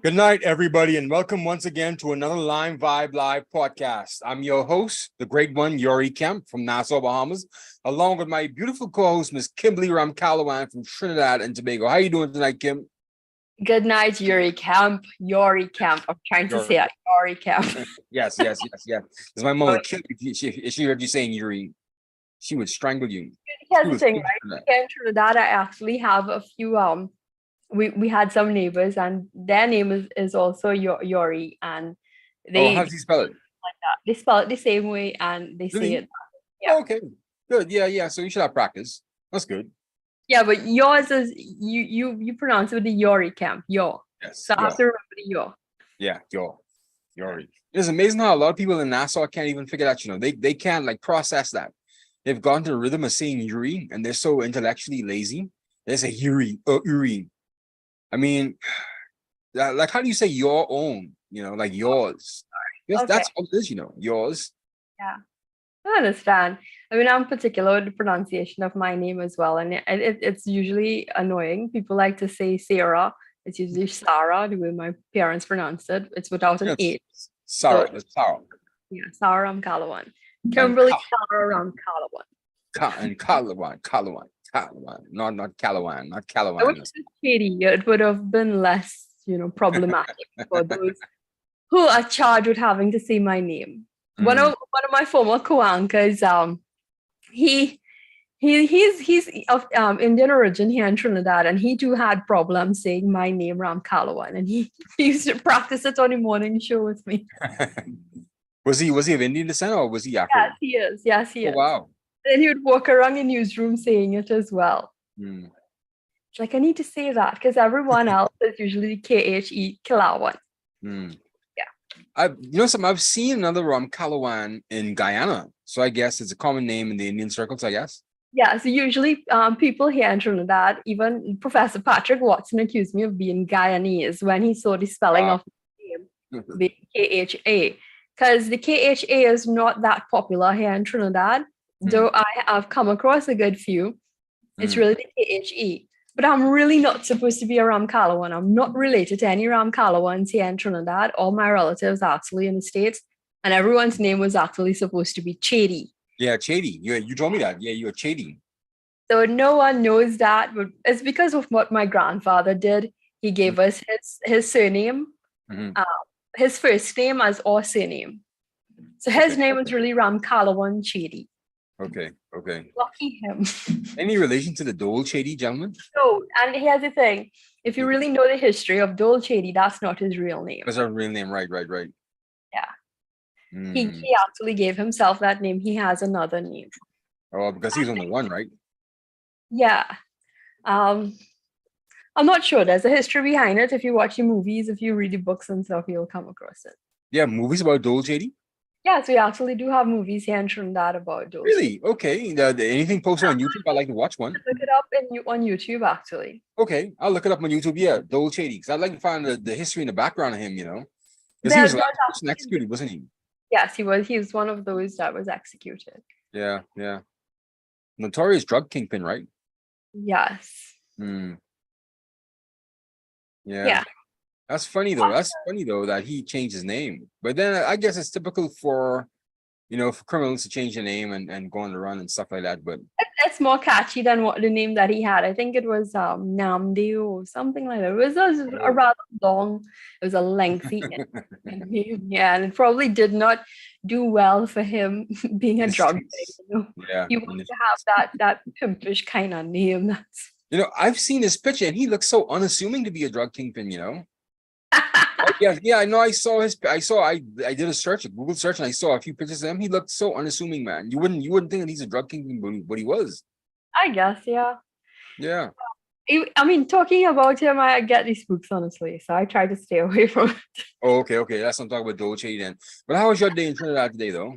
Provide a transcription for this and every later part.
Good night, everybody, and welcome once again to another LimeVibe Live podcast. I'm your host, the great one, Yuri Kemp from Nassau, Bahamas, along with my beautiful co-host, Miss Kimberly Ramcalawan from Trinidad and Tobago. How you doing tonight, Kim? Good night, Yuri Camp. Yuri Camp. I'm trying to say it. Yuri Camp. Yes. Because my mom would kill you if she heard you saying Yuri. She would strangle you. Here's the thing, right? Here in Trinidad, I actually have a few we had some neighbors and their name is also Yuri, and they how does he spell it? Like that. They spell it the same way and they say it. Yeah. Okay. Good. Yeah. So you should have practice. That's good. Yeah, but yours is you pronounce it with the Yuri Camp. Yo. Yes. So I have to remember the yo. Yeah, Yuri. It's amazing how a lot of people in Nassau can't even figure that, they can't like process that. They've gone to the rhythm of saying Yuri and they're so intellectually lazy. They say Yuri or Uri. I mean, like how do you say your own? Like yours. Yes, that's all it is, yours. Yeah. I understand. I mean, I'm particular with the pronunciation of my name as well. And it's usually annoying. People like to say Sarah. It's usually Sarah, the way my parents pronounce it. It's without an H. Sarah. Sarah. Yeah, Sarah Ramcalawan. Kimberly Sarah Ramcalawan. And Calawan. Not Calawan. I wish it was Katie. It would have been less, problematic for those who are charged with having to say my name. One of my former co-anchors, he's of Indian origin here in Trinidad, and he too had problems saying my name Ramcalawan, and he used to practice it on the morning show with me. Was he of Indian descent or was he African? Yes, he is. Oh, wow. Then he would walk around the newsroom saying it as well. It's like, I need to say that because everyone else is usually KHE Kilawan. I've seen another Ramcalawan in Guyana, so I guess it's a common name in the Indian circles, I guess. Yeah, so usually people here in Trinidad, even Professor Patrick Watson accused me of being Guyanese when he saw the spelling of the name being KHA, because the KHA is not that popular here in Trinidad, though I have come across a good few. It's really the KHE. But I'm really not supposed to be a Ramcalawan. I'm not related to any Ramcalawans here in Trinidad. All my relatives are actually in the States, and everyone's name was actually supposed to be Chady. Yeah, Chady. You told me that. Yeah, you're Chady. So no one knows that, but it's because of what my grandfather did. He gave us his surname, his first name as our surname. So his name was really Ramcalawan Chady. Okay. Lucky him. Any relation to the Dole Chady gentleman? No, and here's the thing. If you really know the history of Dole Chady, that's not his real name. That's our real name, right. Yeah. He actually gave himself that name. He has another name. Oh, because he's on the one, right? Yeah. I'm not sure. There's a history behind it. If you watch the movies, if you read the books and stuff, you'll come across it. Yeah, movies about Dole Chady? Yes, we actually do have movies here in Trinidad about Dole. Really? Okay. Anything posted on YouTube? I'd like to watch one. Look it up on YouTube, actually. Okay, I'll look it up on YouTube. Yeah, Dole Chady. Because I'd like to find the history and the background of him, Because he was executed, wasn't he? Yes, he was. He was one of those that was executed. Yeah. Notorious drug kingpin, right? Yes. Yeah. That's funny though. That he changed his name. But then I guess it's typical for criminals to change their name and go on the run and stuff like that. But it's more catchy than what the name that he had. I think it was Namdeo or something like that. It was a rather long, it was a lengthy name. Yeah, and it probably did not do well for him being a drug dealer. Yeah. He wanted to have that pimpish kind of name. That's I've seen his picture and he looks so unassuming to be a drug kingpin, Yeah, I know. I did a search, a Google search, and I saw a few pictures of him. He looked so unassuming, man. You wouldn't think that he's a drug kingpin, but he was. I guess, yeah. Yeah. I mean, talking about him, I get these spooks, honestly. So I try to stay away from it. Oh, okay. That's what I'm talking about Dolce then. But how was your day in Trinidad today, though?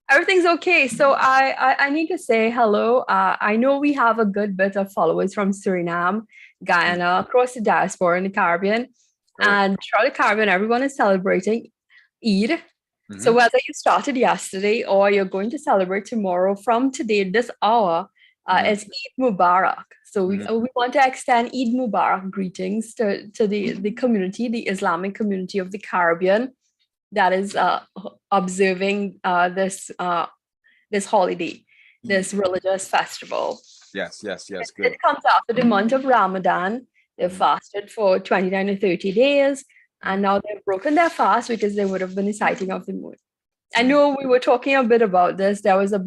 Everything's okay. So I need to say hello. I know we have a good bit of followers from Suriname, Guyana, across the diaspora in the Caribbean. And throughout the Caribbean, everyone is celebrating Eid. So whether you started yesterday or you're going to celebrate tomorrow, from today, this hour, it's Eid Mubarak. So we want to extend Eid Mubarak greetings to the community, the Islamic community of the Caribbean that is observing this holiday, this religious festival. Yes. Good. It comes after the month of Ramadan. They've fasted for 29 to 30 days, and now they've broken their fast because they would have been the sighting of the moon. I know we were talking a bit about this. There was a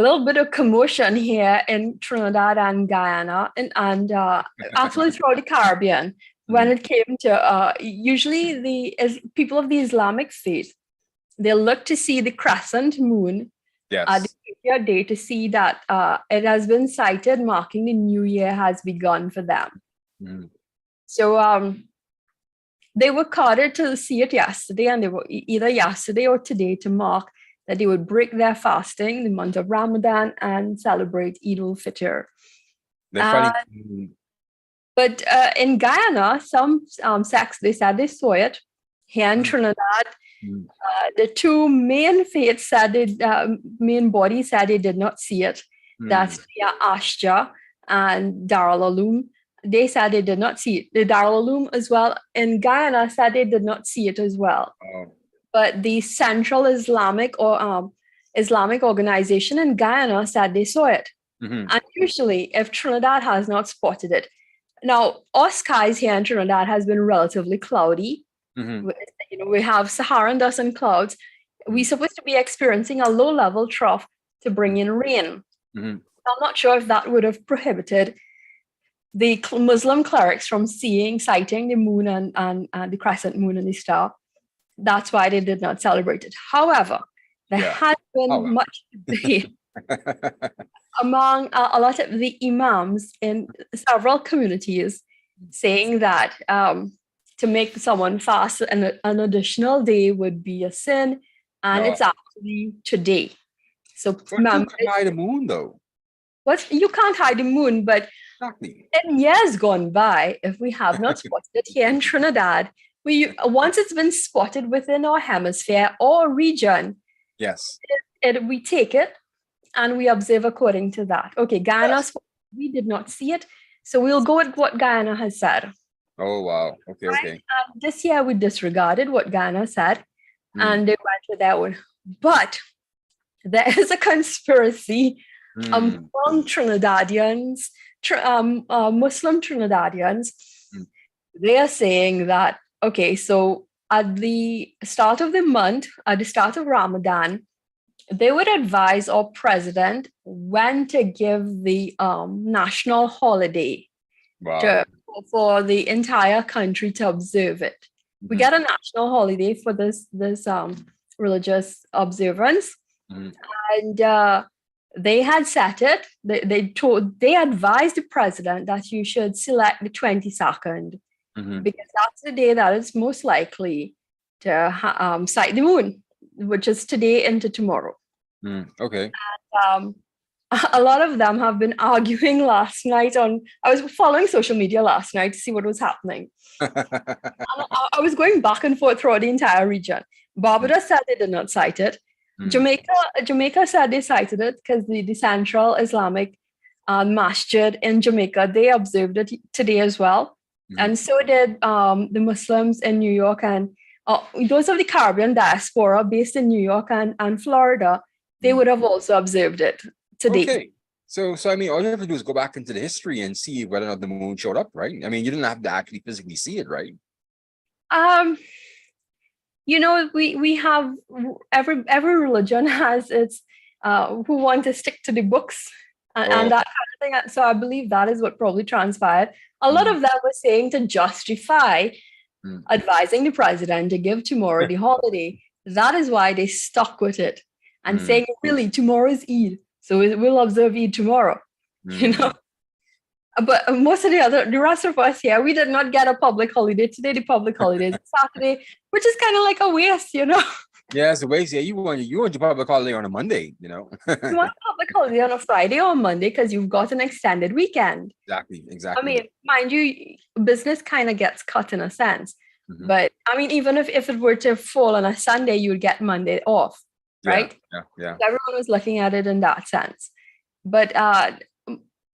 little bit of commotion here in Trinidad and Guyana, and actually throughout the Caribbean when it came to usually people of the Islamic faith, they look to see the crescent moon at the previous day to see that it has been sighted, marking the new year has begun for them. So they were carded to see it yesterday, and they were either yesterday or today to mark that they would break their fasting, the month of Ramadan, and celebrate Eid al-Fitr. But in Guyana, some sects, they said they saw it. Here in Trinidad, the two main faiths said main bodies said they did not see it. That's Ashja and Darul Uloom. They said they did not see it. The Darul Uloom as well in Guyana said they did not see it as well. But the Central Islamic Organization in Guyana said they saw it. And usually, if Trinidad has not spotted it, now our skies here in Trinidad has been relatively cloudy. We have Saharan dust and clouds. We're supposed to be experiencing a low-level trough to bring in rain. I'm not sure if that would have prohibited the Muslim clerics from sighting the moon and the crescent moon and the star. That's why they did not celebrate it. However, there has been much debate among a lot of the imams in several communities saying that to make someone fast an additional day would be a sin, and it's actually today. So you can't hide the moon, though. You can't hide the moon, but in years gone by, if we have not spotted it here in Trinidad, once it's been spotted within our hemisphere or region, we take it and we observe according to that. Okay, Guyana, we did not see it, so we'll go with what Guyana has said. Oh, wow. Okay, right? okay. This year we disregarded what Guyana said, and they went with that one. But there is a conspiracy among Trinidadians, Muslim Trinidadians. They are saying that, okay, so at the start of the month, at the start of Ramadan, they would advise our president when to give the national holiday for the entire country to observe it. We get a national holiday for this religious observance, and they had set it. They advised the president that you should select the 22nd because that's the day that is most likely to sight the moon, which is today into tomorrow. Okay. And, a lot of them have been arguing last night I was following social media last night to see what was happening. I was going back and forth throughout the entire region. Barbados said they did not cite it. Jamaica said they cited it because the Central Islamic Masjid in Jamaica, they observed it today as well. And so did the Muslims in New York, and those of the Caribbean diaspora based in New York and Florida, they would have also observed it today. Okay. So I mean, all you have to do is go back into the history and see whether or not the moon showed up, right? I mean, you didn't have to actually physically see it, right? We have every religion has its who want to stick to the books and that kind of thing. So I believe that is what probably transpired. A lot of them were saying to justify advising the president to give tomorrow the holiday. That is why they stuck with it and saying, really, tomorrow is Eid, so we'll observe Eid tomorrow. But most of the rest of us here, we did not get a public holiday today. The public holiday is Saturday, which is kind of like a waste, Yeah, it's a waste. Yeah, you want your public holiday on a Monday, You want a public holiday on a Friday or a Monday because you've got an extended weekend. Exactly. I mean, mind you, business kind of gets cut in a sense. But I mean, even if it were to fall on a Sunday, you would get Monday off, right? Yeah. So everyone was looking at it in that sense. But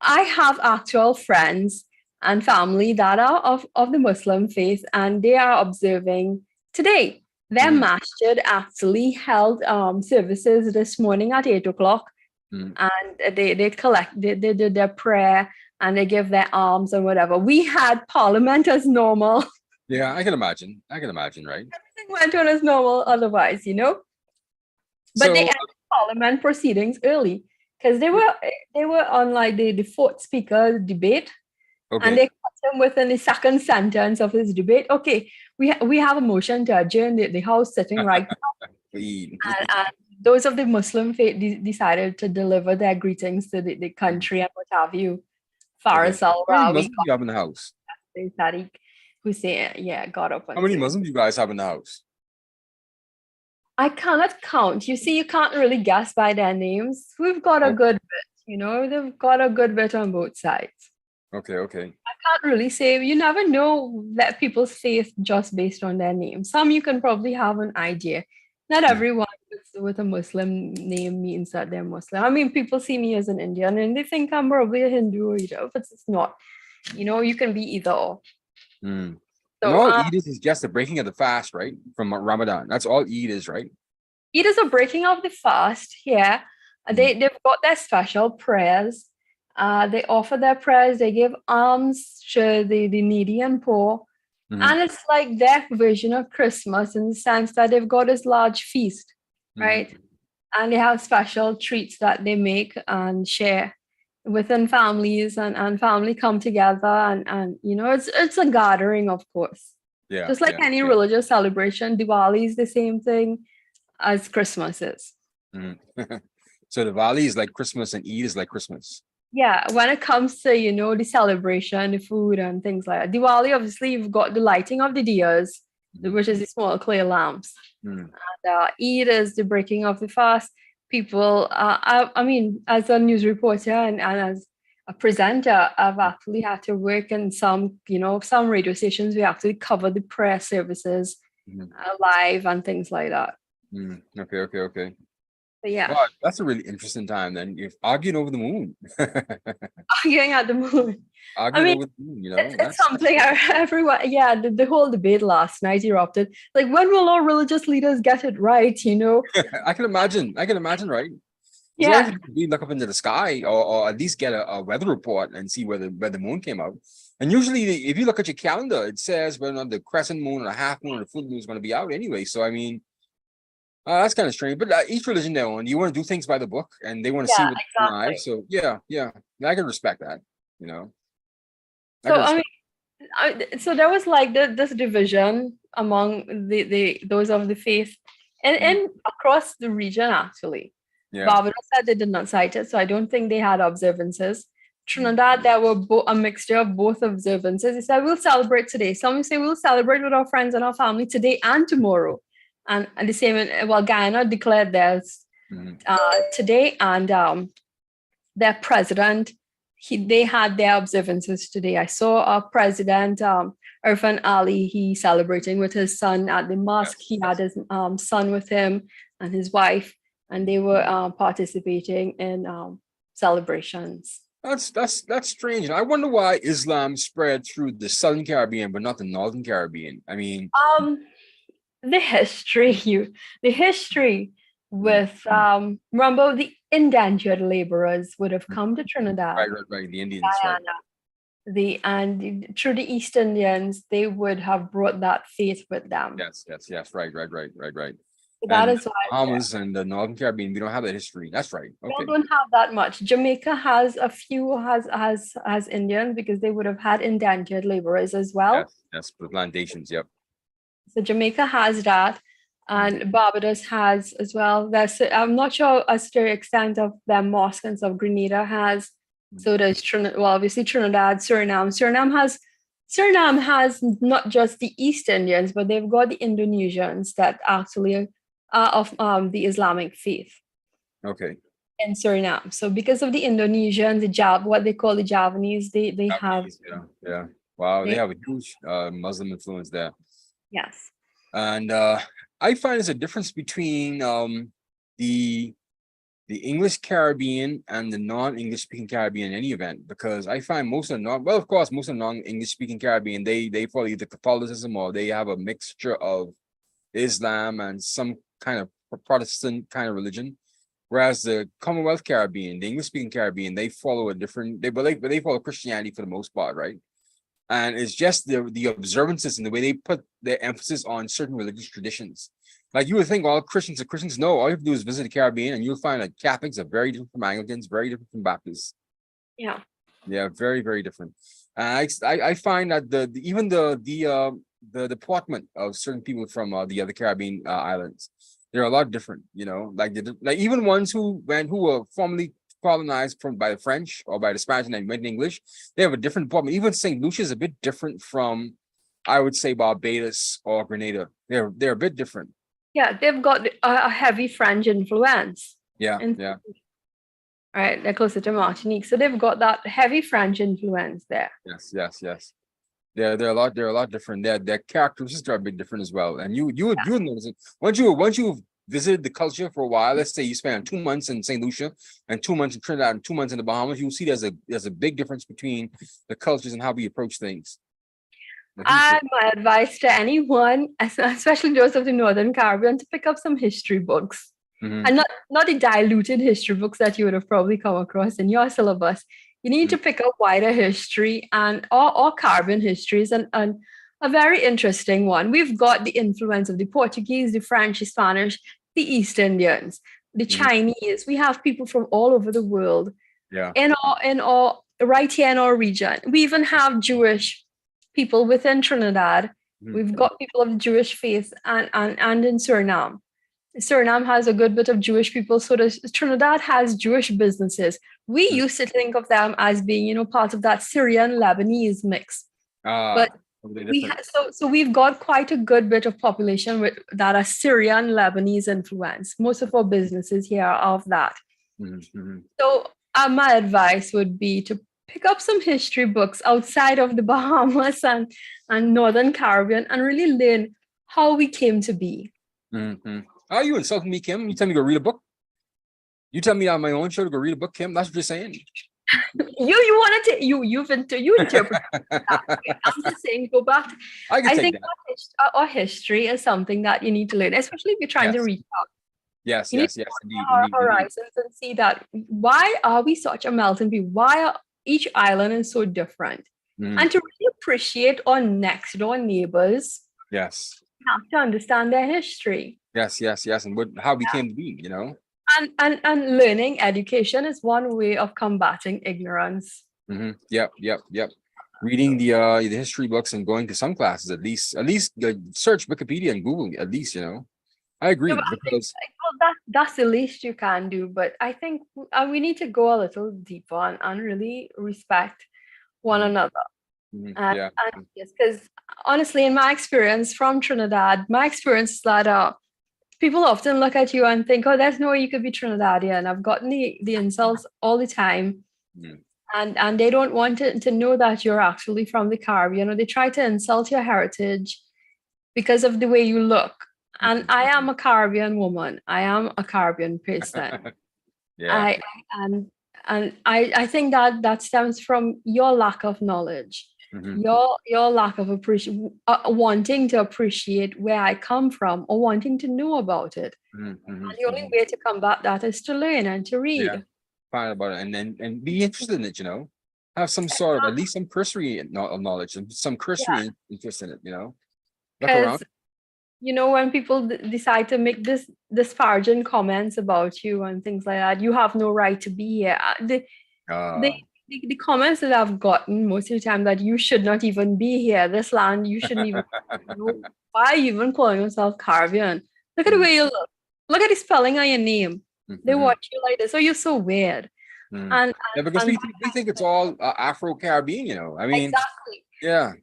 I have actual friends and family that are of the Muslim faith, and they are observing today. Their Mhm, masjid actually held services this morning at 8 o'clock, mhm. and they did their prayer and they give their alms and whatever. We had parliament as normal. Yeah, I can imagine. I can imagine, right? Everything went on as normal otherwise, But they So, ended parliament proceedings early because they were on like the fourth speaker debate, and okay. they caught him within the second sentence of his debate. Okay, we have a motion to adjourn the house sitting right We- now, and those of the Muslim faith decided to deliver their greetings to the country and what have you. Okay. Faris al How many Rawi, Muslims do you have in the house? Tariq Hussein, yeah, got up How and many said, Muslims do you guys have in the house? I cannot count. You see, you can't really guess by their names. We've got a Oh, good bit, they've got a good bit on both sides. okay, okay. I can't really say, you never know that people's faith just based on their name. Some you can probably have an idea. Not Mhm. everyone with a Muslim name means that they're Muslim. I mean, people see me as an Indian and they think I'm probably a Hindu, but it's not. You can be either or. Mm. And So, all Eid is just the breaking of the fast, right? From Ramadan. That's all Eid is, right? it is a breaking of the fast here. Mhm, They've got their special prayers. They offer their prayers. They give alms to the needy and poor. mhm, And it's like their version of Christmas in the sense that they've got this large feast, mhm. right? And they have special treats that they make and share within families, and family come together, and it's a gathering, of course. Yeah, Just like yeah, any yeah. religious celebration, Diwali is the same thing as Christmas is. Mhm. So the Valley is like Christmas and Eid is like Christmas. Yeah, when it comes to, the celebration, the food and things like that. Diwali, obviously, you've got the lighting of the diyas, Mhm, which is the small clay lamps. mhm. Eid is the breaking of the fast. People, I mean, as a news reporter and as a presenter, I've actually had to work in some radio stations. We actually cover the prayer services Mhm, live and things like that. mhm. Okay, okay, okay. But yeah, Wow, that's a really interesting time. Then you're arguing over the moon. arguing at the moon. I Arguing mean, over the moon, it's, it's that's something everyone, yeah, the whole debate last night erupted. Like, when will our religious leaders get it right? I can imagine. I can imagine, right? Because all you Yeah, have to do is look up into the sky, or at least get a weather report and see where the moon came out. And usually, if you look at your calendar, it says whether or not the crescent moon or the half moon or the full moon is going to be out anyway. So I mean, that's kind of strange. But each religion their own. You want to do things by the book, and they want to see yeah, with their own eyes. exactly. So yeah, yeah, I can respect that. You know, I So can I mean, respect. so there was like this division among the those of the faith, Mm, and across the region actually. yeah, Barbados said they did not cite it, so I don't think they had observances. mm, Trinidad, there were a mixture of both observances. They said we'll celebrate today. Some say we'll celebrate with our friends and our family today and tomorrow. And the same, Guyana declared theirs mm, today, and their president, they had their observances today. I saw our president, Irfan Ali, he celebrating with his son at the mosque. yes, He had yes. his son with him and his wife, and they were participating in celebrations. That's strange. And I wonder why Islam spread through the Southern Caribbean, but not the Northern Caribbean. I mean, Um, the history, the history mm, with remember the indentured laborers would have mm, come to Trinidad, right, right, right. The Indians, right? Guyana, through the East Indians, they would have brought that faith with them. Yes, yes, yes. Right, right, right, right, right. So that And is why Bahamas and the Northern Caribbean, we don't have that history. That's right. we Okay. don't have that much. Jamaica has a few has Indians because they would have had indentured laborers as well. Yes, yes. The plantations. Yep. So Jamaica has that, Mm, and Barbados has as well. I'm not sure as to the extent of their mosques and stuff. Grenada has. mm. So there's Trinidad. Well, obviously Trinidad, Suriname. Suriname has not just the East Indians, but they've got the Indonesians that actually are of the Islamic faith Okay. in Suriname. So because of the Indonesians, what they call the Javanese, they have Japanese. Yeah, yeah. Wow, they they have a huge Muslim influence there. yes. And I find there's a difference between the the English Caribbean and the non-English speaking Caribbean in any event, because I find most of the of course, most of the non-English speaking Caribbean, they follow either Catholicism or they have a mixture of Islam and some kind of Protestant kind of religion. Whereas the Commonwealth Caribbean, the English speaking Caribbean, they follow a different, they follow Christianity for the most part, right? And it's just the observances and the way they put their emphasis on certain religious traditions. Like you would think all Christians are Christians. No, all you have to do is visit the Caribbean and you'll find that Catholics are very different from Anglicans, very different from Baptists. Yeah. Yeah, very, very different. I find that even the deportment of certain people from the other Caribbean islands, they're a lot different, you know, like even ones who were formerly colonized by the French or by the Spanish and then went in English, they have a different deportment. Even St. Lucia is a bit different from, I would say, Barbados or Grenada. They're a bit different. Yeah, they've got a heavy French influence. Yeah, And yeah. right, they're closer to Martinique, so they've got that heavy French influence there. Yes. They're a lot different. Their characteristics are a bit different as well. And you would notice it once you've visited the culture for a while. Let's say you spend 2 months in St. Lucia and 2 months in Trinidad and 2 months in the Bahamas. You'll see there's a big difference between the cultures and how we approach things. And my advice to anyone, especially those of the Northern Caribbean, to pick up some history books. And not the diluted history books that you would have probably come across in your syllabus. You need to pick up wider history and all Caribbean histories, and a very interesting one. We've got the influence of the Portuguese, the French, the Spanish, the East Indians, the Chinese. We have people from all over the world. Yeah. In our right here in our region. We even have Jewish people within Trinidad. We've got people of Jewish faith and in Suriname. Suriname has a good bit of Jewish people. So Trinidad has Jewish businesses. We used to think of them as being, part of that Syrian Lebanese mix. But so we've got quite a good bit of population that are Syrian Lebanese influence. Most of our businesses here are of that. So my advice would be to pick up some history books outside of the Bahamas and Northern Caribbean and really learn how we came to be. Are you insulting me, Kim? You tell me to go read a book? You tell me on my own show to go read a book, Kim? That's what you're saying. You wanted to you interpret that. I'm just saying go back. I think our history is something that you need to learn, especially if you're trying to reach out. Yes, indeed. Our horizons and see that why are we such a melting pot? Why are each island is so different? And to really appreciate our next door neighbors. Yes. We have to understand their history. Yes. And how we came to be, And learning education is one way of combating ignorance. Yep. Reading the history books and going to some classes at least search Wikipedia and Google at least, I agree. Because that's the least you can do, but I think we need to go a little deeper and really respect one another. And yes, because honestly, in my experience from Trinidad, my experience is that people often look at you and think, oh, there's no way you could be Trinidadian. I've gotten the insults all the time. And they don't want to know that you're actually from the Caribbean, or they try to insult your heritage because of the way you look. And I am a Caribbean woman. I am a Caribbean person. I think that stems from your lack of knowledge, your lack of wanting to appreciate where I come from or wanting to know about it. And the only way to combat that is to learn and to read. Yeah. Find about it and be interested in it. Have some sort of at least some cursory knowledge and some cursory interest in it. Look around. When people decide to make disparaging comments about you and things like that, you have no right to be here. The comments that I've gotten most of the time that you should not even be here. This land, you shouldn't even. Why are you even calling yourself Caribbean? Look at the way you look. Look at the spelling of your name. They watch you like this. Oh, you're so weird. Because we think it's all Afro-Caribbean. I mean, exactly. Yeah.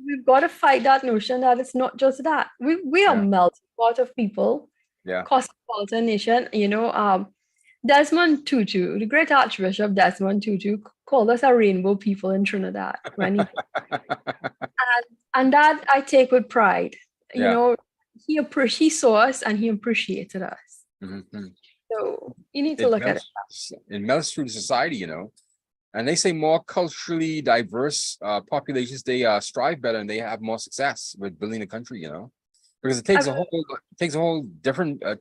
We've got to fight that notion that it's not just that. We are a melting pot of people. Yeah. Cosmopolitan nation. Desmond Tutu, the great Archbishop Desmond Tutu, called us a rainbow people in Trinidad. and that I take with pride. He saw us and he appreciated us. So you need to It look at it. melts through the society, and they say more culturally diverse populations, they strive better and they have more success with building a country, because it takes a whole different a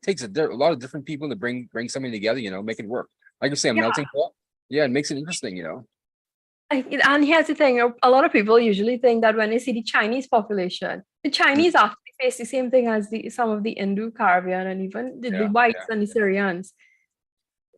lot of different people to bring something together, make it work. Like you say, a Yeah. melting pot. Yeah, it makes it interesting, And here's the thing, a lot of people usually think that when they see the Chinese population, the Chinese actually face the same thing as some of the Indo-Caribbean and even the whites and the Syrians.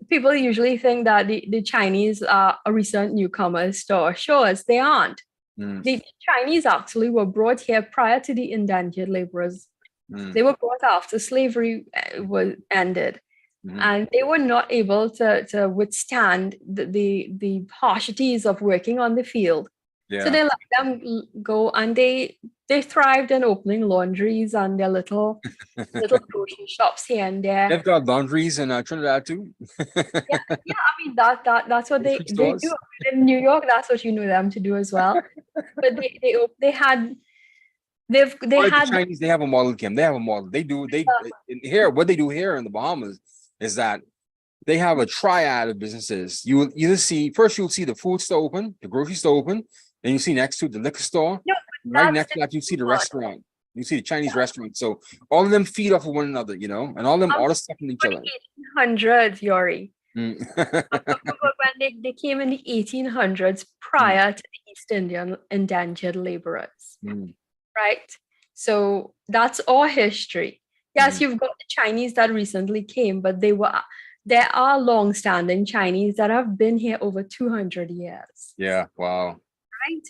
People usually think that the Chinese are recent newcomers to our shores. They aren't. The Chinese actually were brought here prior to the indentured laborers. They were brought after slavery was ended. And they were not able to withstand the harshities of working on the field. Yeah. So they let them go, and they thrived in opening laundries and their little grocery shops here and there. They've got laundries in Trinidad too. Yeah, I mean that's what they do in New York. That's what you know them to do as well. But they had The Chinese, they have a model, Kim. They have a model. Here, what they do here in the Bahamas is that they have a triad of businesses. You will either see you'll see the food store open, the grocery store open, then you see next to the liquor store. No, right next to that, you see the restaurant. You see the Chinese restaurant. So all of them feed off of one another, and all of them all stuffing each other. 1800s, Yori. But when they came in the 1800s, prior to the East Indian indentured laborers, right? So that's our history. Yes, you've got the Chinese that recently came, but there are long-standing Chinese that have been here over 200 years. Yeah, wow. Right?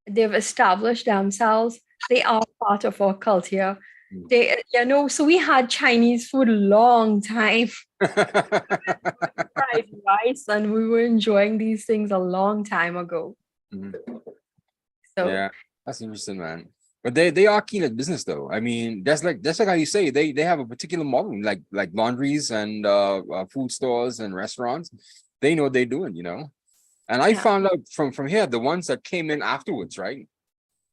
They've established themselves. They are part of our culture. They, so we had Chinese food a long time. Fried rice, and we were enjoying these things a long time ago. So yeah, that's interesting, man. But they are keen at business, though. I mean, that's like how you say they have a particular model, like laundries and food stores and restaurants. They know what they're doing, And I found out from here, the ones that came in afterwards, right?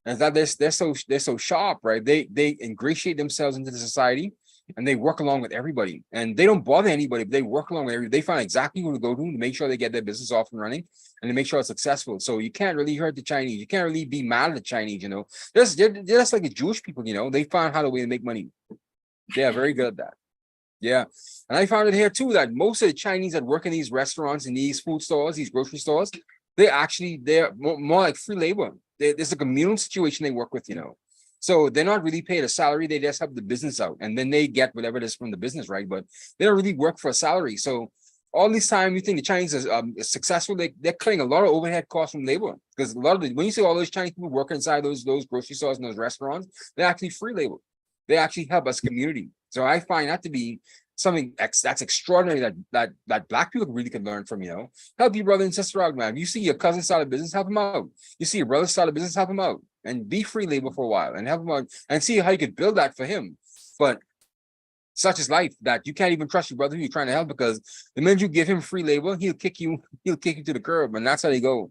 And that they're so sharp, right? They ingratiate themselves into the society and they work along with everybody. And they don't bother anybody, but they work along with everybody. They find exactly who to go to make sure they get their business off and running and to make sure it's successful. So you can't really hurt the Chinese. You can't really be mad at the Chinese, They're just like the Jewish people, They find how to way to make money. They are very good at that. Yeah. And I found it here too, that most of the Chinese that work in these restaurants and these food stores, these grocery stores, they're more like free labor. There's a communal situation they work with, So they're not really paid a salary. They just help the business out. And then they get whatever it is from the business, right? But they don't really work for a salary. So all this time you think the Chinese is successful, they're cutting a lot of overhead costs from labor. Because when you see all those Chinese people working inside those grocery stores and those restaurants, they're actually free labor. They actually help us community. So I find that to be something that's extraordinary that Black people really can learn from, Help your brother and sister out, man. You see your cousin start a business, help him out. You see your brother start a business, help him out. And be free labor for a while and help him out and see how you could build that for him. But such is life that you can't even trust your brother who you're trying to help, because the minute you give him free labor, he'll kick you to the curb. And that's how they go.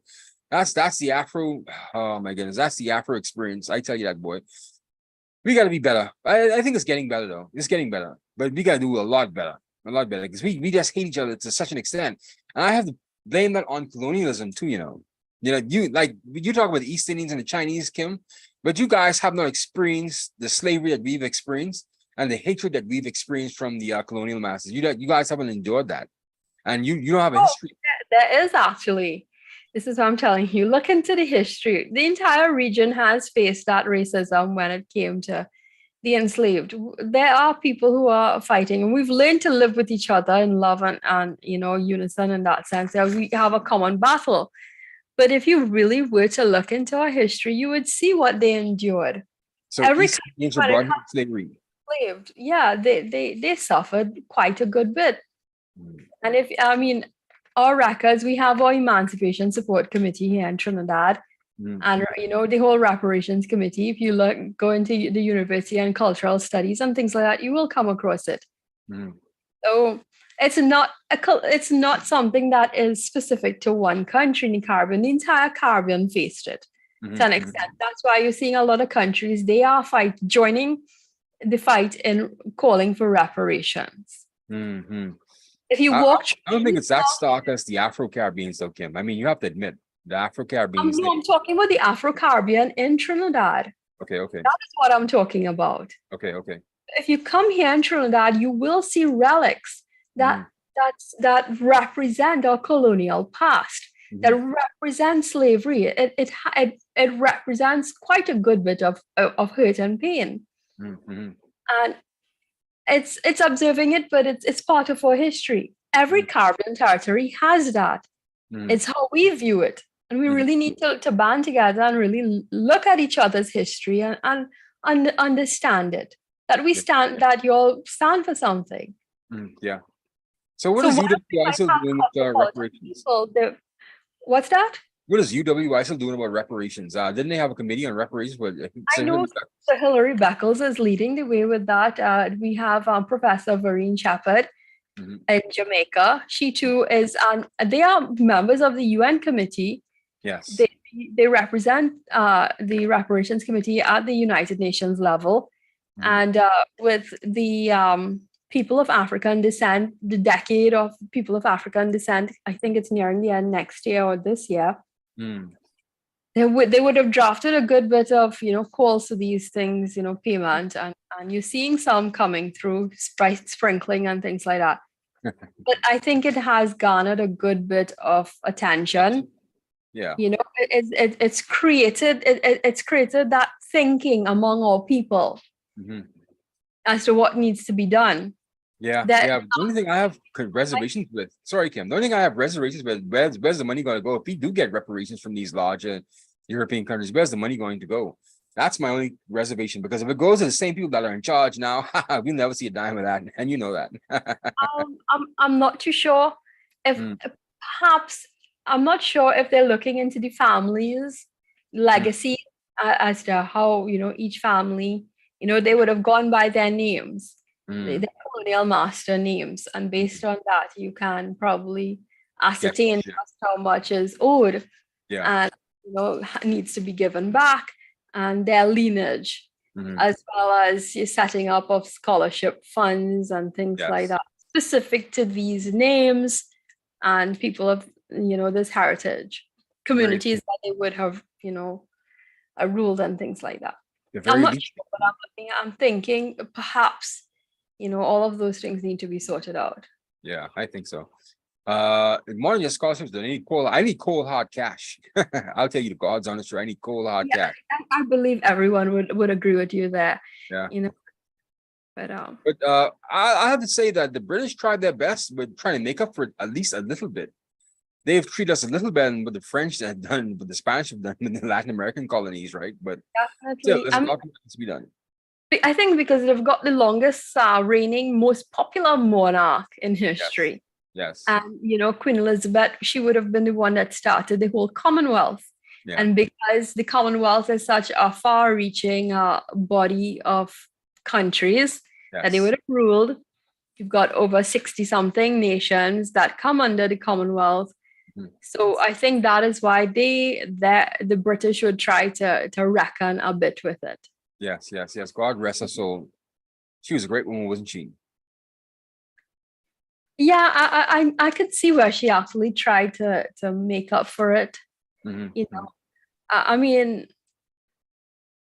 That's the Afro. Oh my goodness. That's the Afro experience. I tell you that, boy. We got to be better. I think it's getting better, though. It's getting better. But we got to do a lot better. Because we just hate each other to such an extent. And I have to blame that on colonialism, too, you talk about the East Indians and the Chinese, Kim, but you guys have not experienced the slavery that we've experienced and the hatred that we've experienced from the colonial masters. You guys haven't endured that. And you don't have a history. There is actually. This is what I'm telling you. Look into the history. The entire region has faced that racism when it came to the enslaved. There are people who are fighting, and we've learned to live with each other in love and unison in that sense. We have a common battle. But if you really were to look into our history, you would see what they endured. So every Indians were brought into slavery. Enslaved, yeah, they suffered quite a good bit. And our records, we have our Emancipation Support Committee here in Trinidad, and the whole reparations committee. If you go into the university and cultural studies and things like that, you will come across it. So it's not something that is specific to one country in the Caribbean. The entire Caribbean faced it to an extent. That's why you're seeing a lot of countries, they are joining the fight in calling for reparations. If you I, walk I don't think through it's that stark as the Afro-Caribbean still, Kim. I mean, you have to admit, the Afro-Caribbean no, I'm talking about the Afro-Caribbean in Trinidad. okay, okay, That is what I'm talking about. okay, okay. If you come here in Trinidad, you will see relics Mhm, that represent our colonial past, that mhm, represent slavery. It represents quite a good bit of hurt and pain, mhm, mhm, and it's observing it, but it's part of our history. Every mhm, Caribbean territory has that. mhm, It's how we view it. And we mhm. really need to band together and really look at each other's history and understand it. That we Yeah, stand, that you all stand for something. yeah. So what So is one of the UWI quite still doing with cosmopolitan reparations? people, what's that? What is UWI still doing about reparations? Didn't they have a committee on reparations? But I think I know Sir Hilary Beckles is leading the way with that. We have Professor Vereen Shepherd Mhm, in Jamaica. She too is, they are members of the UN committee. yes. They they represent the reparations committee at the United Nations level, Mhm, and with the people of African descent, the decade of people of African descent. I think it's nearing the end next year or this year. mhm. They would have drafted a good bit of calls to these things, payment, and you're seeing some coming through, price sprinkling and things like that. But I think it has garnered a good bit of attention. Yeah. It's created that thinking among all people Mhm. as to what needs to be done. Yeah, That yeah. The only thing I have reservations with, sorry, Kim. The only thing I have reservations with, where's the money going to go? If we do get reparations from these larger European countries, where's the money going to go? That's my only reservation, because if it goes to the same people that are in charge now, we'll never see a dime of that, and you know that. I'm not too sure if Mm, perhaps I'm not sure if they're looking into the families' mm, legacy, as to how each family, they would have gone by their names, mm. their colonial master names, and based on that, you can probably Yes, ascertain yeah, just how much is owed yeah. and needs to be given back, and their lineage, Mhm. as well as your setting up of scholarship funds and things like Yes, that, specific to these names and people of this heritage agreed. communities that they would have ruled and things like that. The I'm very not least. sure, but I'm thinking perhaps all of those things need to be sorted out. Yeah, I think so. More than just scholarships, I need cold hard cash. I'll tell you the God's honest truth. I need cold hard Yeah, cash. I believe everyone would agree with you there. Yeah. you know but But I have to say that the British tried their best with trying to make up for it at least a little bit. They've treated us a little better than what the French have done, what the Spanish have done in the Latin American colonies, right? But still, definitely, there's a lot to be done. I think because they've got the longest reigning, most popular monarch in Yes, history. yes, And, Queen Elizabeth, she would have been the one that started the whole Commonwealth. yeah, And because the Commonwealth is such a far reaching body of countries that they yes. would have ruled, you've got over 60 something nations that come under the Commonwealth. Mhm. So I think that is why the British would try to reckon a bit with it. Yes, yes, yes. God rest her soul. She was a great woman, wasn't she? Yeah, I could see where she actually tried to make up for it. Mhm, You mhm. know, I mean,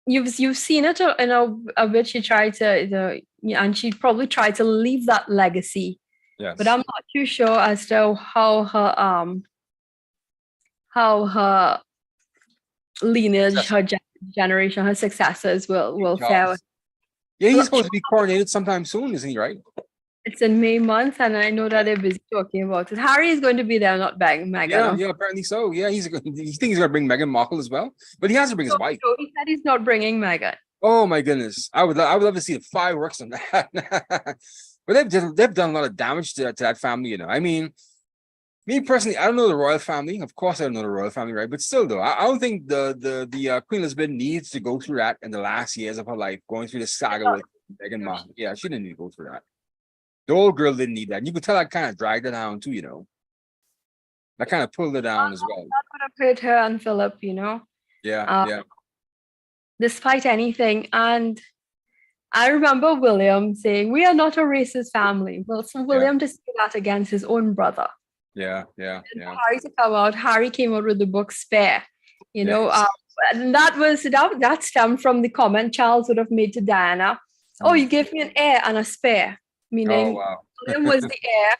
you've seen it in a bit. She tried and she probably tried to leave that legacy, but Yes. I'm not too sure as to how her lineage, Successor. generation, her successors King will fare. Charles. Yeah, I'm he's not sure. supposed to be coronated sometime soon, isn't he? Right? It's in May month, and I know that they're busy talking about it. Harry is going to be there, not Meghan. Yeah, yeah. Apparently so. Yeah, he's. You think he's gonna bring Meghan Markle as well? But he has to bring his wife. So he said he's not bringing Meghan. Oh my goodness, I would love to see the fireworks on that. But they've done a lot of damage to that family. I mean, me personally, I don't know the royal family. Of course, I don't know the royal family, right? But still, though, I don't think the Queen Elizabeth needs to go through that in the last years of her life, going through the saga with Meghan Markle. Yeah, she didn't need to go through that. The old girl didn't need that. And you could tell that kind of dragged her down too. That kind of pulled her down as well. That would have hurt her and Philip, Yeah, uh, yeah. despite anything. And I remember William saying, "We are not a racist family." Well, for William to say that against his own brother. Yeah. Harry to come out. Harry came out with the book Spare. Yes. And that stemmed from the comment Charles would have made to Diana. Oh, you gave me an heir and a spare, Oh meaning wow. William was the heir,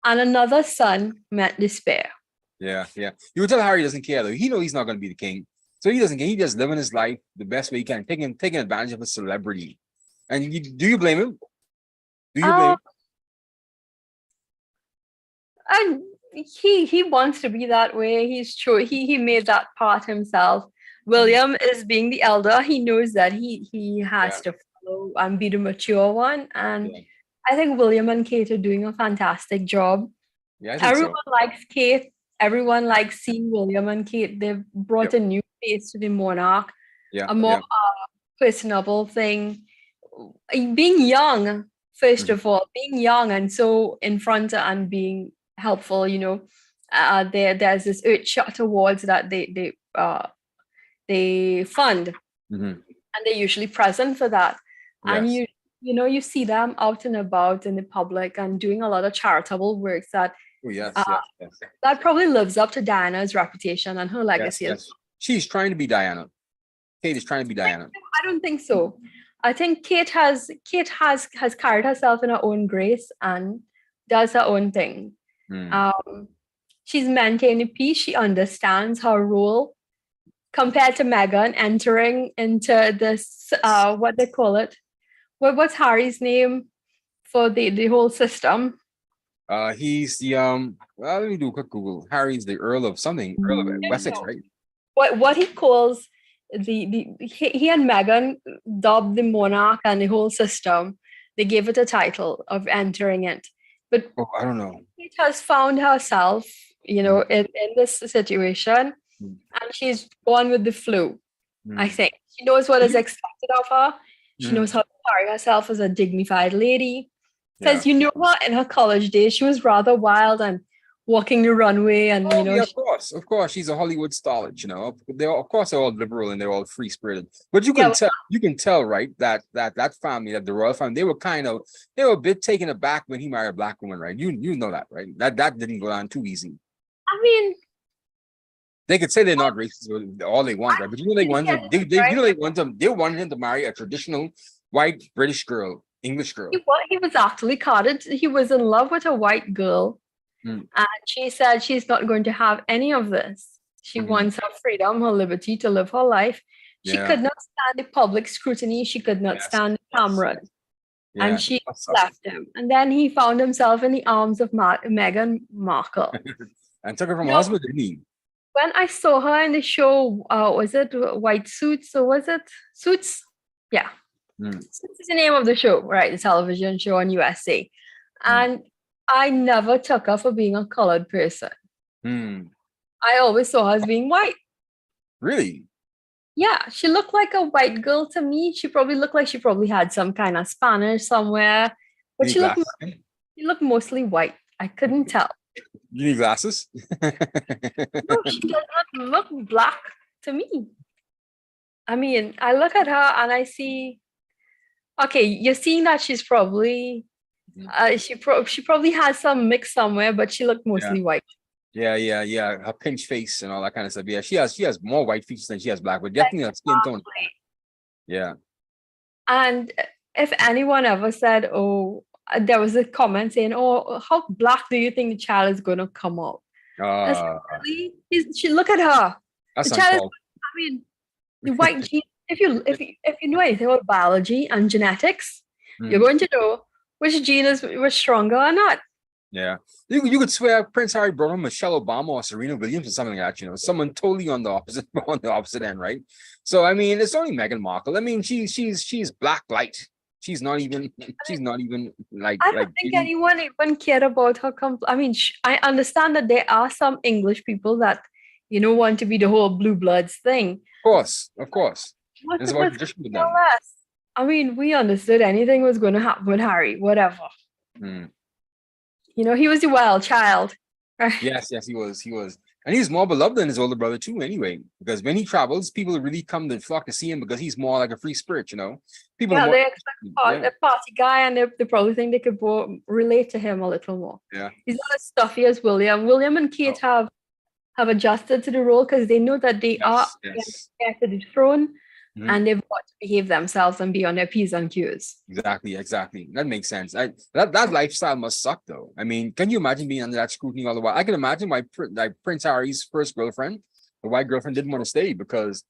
and another son meant the spare. Yeah. You would tell Harry doesn't care though. He know he's not going to be the king, so he doesn't care. He just living his life the best way he can, taking advantage of his celebrity. And do you blame him? Do you blame him? And he wants to be that way. He's true. He made that part himself. William is being the elder. He knows that he has to follow and be the mature one. And I think William and Kate are doing a fantastic job. Yeah, I think everyone likes Kate. Everyone likes seeing William and Kate. They've brought a new face to the monarch. A more personable thing. Being young, first of all, being young and so in front and being helpful, there's this Earthshot Awards that they fund, and they're usually present for that. And you see them out and about in the public and doing a lot of charitable works that that probably lives up to Diana's reputation and her legacy. Yes. She's trying to be Diana. Kate is trying to be Diana. I don't think so. I think Kate has carried herself in her own grace and does her own thing. She's maintained a peace. She understands her role compared to Meghan entering into this what they call it. What's Harry's name for the whole system? He's the well, let me do a quick Google. Harry's the Earl of something, Earl of Wessex, right? What he calls he and Meghan dubbed the monarch and the whole system. They gave it a title of entering it. But I don't know. Kate has found herself, in this situation, and she's gone with the flow. I think she knows what is expected of her. She knows how to carry herself as a dignified lady. Because her in her college days, she was rather wild and walking the runway, and of course, she's a Hollywood starlet. They're all liberal and they're all free spirited. But you can tell, right, that family, that the royal family, they were a bit taken aback when he married a black woman, right? You know that, right? That didn't go down too easy. I mean, they could say they're not racist all they want, right? But they wanted him to marry a traditional white British girl, English girl. He was actually courted. He was in love with a white girl. And she said she's not going to have any of this. She wants her freedom, her liberty to live her life. She could not stand the public scrutiny. She could not stand the cameras. And she left him. And then he found himself in the arms of Meghan Markle. And took her from her husband, didn't he? When I saw her in the show, was it White Suits or was it Suits? Yeah. Suits is the name of the show, right? The television show on USA. And I never took her for being a colored person. I always saw her as being white. Really? Yeah, she looked like a white girl to me. She probably looked like she probably had some kind of Spanish somewhere. But she looked mostly white. I couldn't tell. You need glasses? No, she does not look black to me. I mean, I look at her and I see, okay, you're seeing that she's probably she probably has some mix somewhere, but she looked mostly white. Yeah. Her pinch face and all that kind of stuff. Yeah, she has more white features than she has black, but definitely her skin tone. Yeah. And if anyone ever said, there was a comment saying, how black do you think the child is going to come out? Really? She look at her. That's the child is, the white gene. If you know anything about biology and genetics, you're going to know which gene was stronger or not. Yeah, you could swear Prince Harry brought him Michelle Obama or Serena Williams or something like that. Someone totally on the opposite end, right? So I mean, it's only Meghan Markle. I mean, she's black light. She's not even like. I don't think anyone even cared about her. I mean, I understand that there are some English people that want to be the whole blue bloods thing. Of course. It's about tradition with them. I mean, we understood anything was going to happen with Harry, whatever. He was a wild child. Yes, he was. And he's more beloved than his older brother too, anyway. Because when he travels, people really come to flock to see him because he's more like a free spirit, you know. People are Yeah, more, they expect a party guy, and they probably think they could relate to him a little more. yeah. He's not as stuffy as William. William and Kate have adjusted to the role because they know that they are Yes. heir to the throne, Mhm. and they've got to behave themselves and be on their P's and Q's. Exactly. That makes sense. That lifestyle must suck, though. I mean, can you imagine being under that scrutiny all the while? I can imagine why like Prince Harry's first girlfriend, the white girlfriend, didn't want to stay because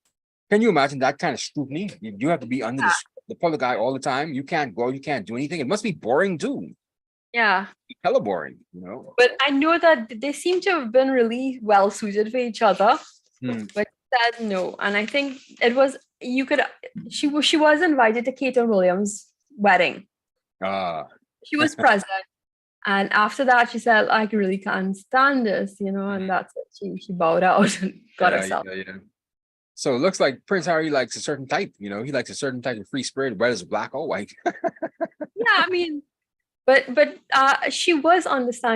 can you imagine that kind of scrutiny? You have to be under the public eye all the time. You can't go, you can't do anything. It must be boring too. Yeah. Hella boring, you know. But I know that they seem to have been really well suited for each other. But said no. And I think it was she was invited to Kate and William's wedding. She was present. And after that, she said, I really can't stand this, you know, and that's it. She bowed out and got herself. Yeah. So it looks like Prince Harry likes a certain type, you know, he likes a certain type of free spirit, whether it's black or white. Yeah, I mean, but she was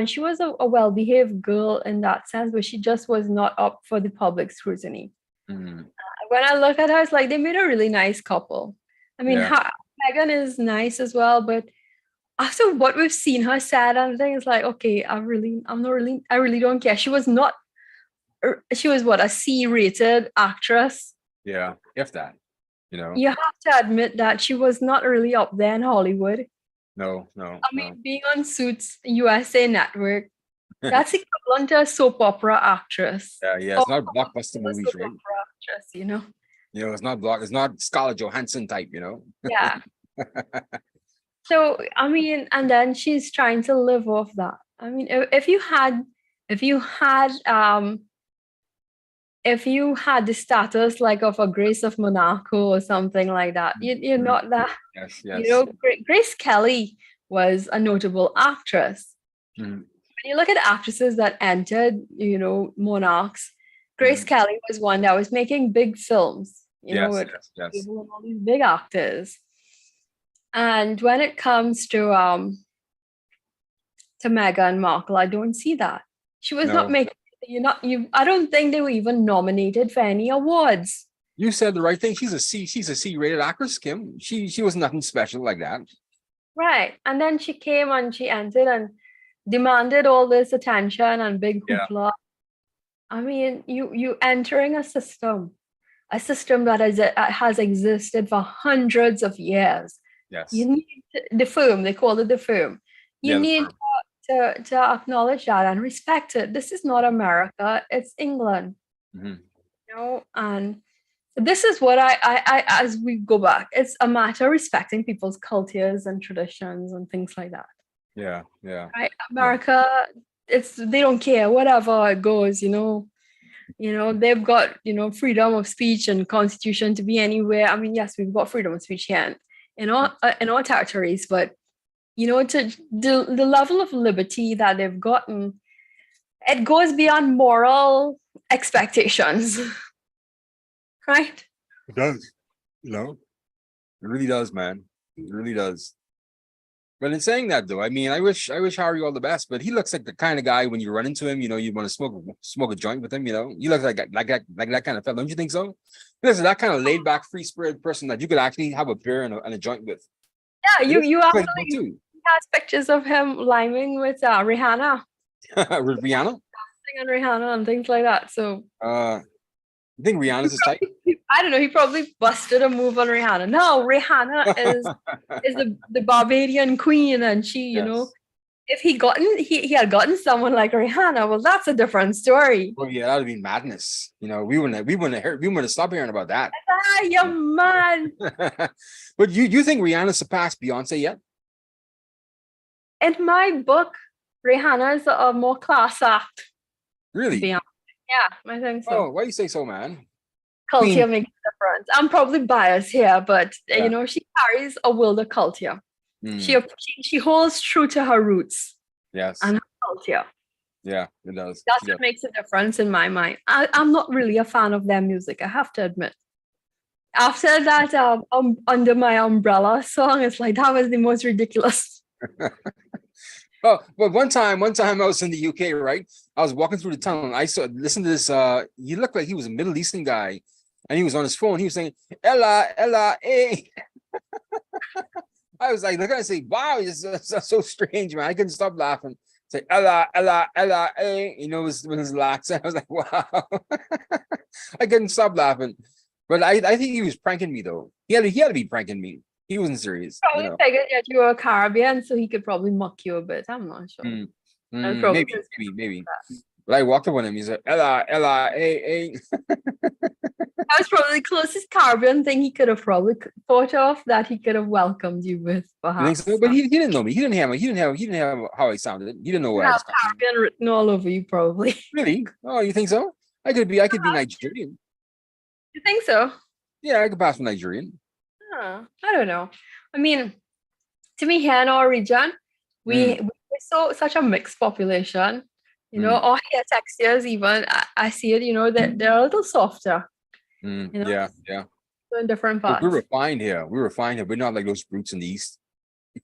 she was a well-behaved girl in that sense, but she just was not up for the public scrutiny. When I look at her, it's like they made a really nice couple. I mean, Meghan is nice as well, but after what we've seen her said and things, like, okay, I really don't care. She was what, a C-rated actress. Yeah, if that, you know. You have to admit that she was not really up there in Hollywood. No. I mean, being on Suits, USA Network, that's equivalent to a soap opera actress. Yeah, it's not blockbuster movies, right? Opera actress, you know. You know, it's not Scarlett Johansson type, you know. Yeah. So I mean, and then she's trying to live off that. I mean, if you had the status like of a Grace of Monaco or something like that, you're not that. Yes. You know, Grace Kelly was a notable actress. When you look at actresses that entered, you know, Monarchs, Grace Kelly was one that was making big films, you know, with all these big actors. And when it comes to Meghan Markle, I don't see that. She was not making. I don't think they were even nominated for any awards. You said the right thing. She's a C-rated actress, Kim. She was nothing special like that. Right. And then she came and she entered and demanded all this attention and big hoopla. I mean, you entering a system that has existed for hundreds of years. Yes. You need the firm, they call it the firm. You need to acknowledge that and respect it. This is not America, it's England. You know, and this is what I as we go back, it's a matter of respecting people's cultures and traditions and things like that. Yeah. Right? America, they don't care, whatever it goes, you know. You know, they've got, you know, freedom of speech and constitution to be anywhere. I mean, yes, we've got freedom of speech here in all territories, but you know, to the level of liberty that they've gotten, it goes beyond moral expectations. Right? It does. You know, it really does, man. It really does. But in saying that, though, I mean, I wish Harry all the best. But he looks like the kind of guy when you run into him, you know, you want to smoke a joint with him. You know, he looks like that kind of fellow. Don't you think so? He looks like that kind of laid back, free spirit person that you could actually have a beer and a joint with. Yeah, you actually has pictures of him liming with Rihanna. With Rihanna? And Rihanna and things like that. So you think Rihanna's his type? I don't know. He probably busted a move on Rihanna. No, Rihanna is the Barbadian queen, and she, you know, if he had gotten someone like Rihanna, well, that's a different story. Well, yeah, that would be madness. You know, we wouldn't have stopped hearing about that. You're mad. But you think Rihanna surpassed Beyonce yet? In my book, Rihanna is a more class act. Really? Beyonce. Yeah, I think so. Oh, why do you say so, man? Culture makes a difference. I'm probably biased here, but you know, she carries a world of culture. She holds true to her roots. Yes. And her culture. Yeah, it does. That's what makes a difference in my mind. I'm not really a fan of their music, I have to admit. After that, Under My Umbrella song, it's like that was the most ridiculous. Oh, but one time I was in the UK, right? I was walking through the tunnel and I listen to this. He looked like he was a Middle Eastern guy, and he was on his phone. He was saying, Ella, Ella, eh. I was like, look at it and say, wow, it's so strange, man. I couldn't stop laughing. Say, Ella, Ella, Ella, eh. With his accent. I was like, wow. I couldn't stop laughing. But I think he was pranking me though. He had to be pranking me. He wasn't serious, Probably figured that you were Caribbean, so he could probably mock you a bit. I'm not sure. That's probably Maybe. But I walked up on him. He's like, Ella, Ella, hey. That was probably the closest Caribbean thing he could have probably thought of that he could have welcomed you with, You perhaps. think so? But he didn't know me. He didn't have how I sounded. He didn't know You where I was have Caribbean written all over you, probably. Really? Oh, you think so? I could be Nigerian. You think so? Yeah, I could pass for Nigerian. I don't know. I mean, to me, here in our region, we're such a mixed population. Our hair textures, even I see it. That they're a little softer. Yeah. So in different parts. We're refined here. We're not like those brutes in the East.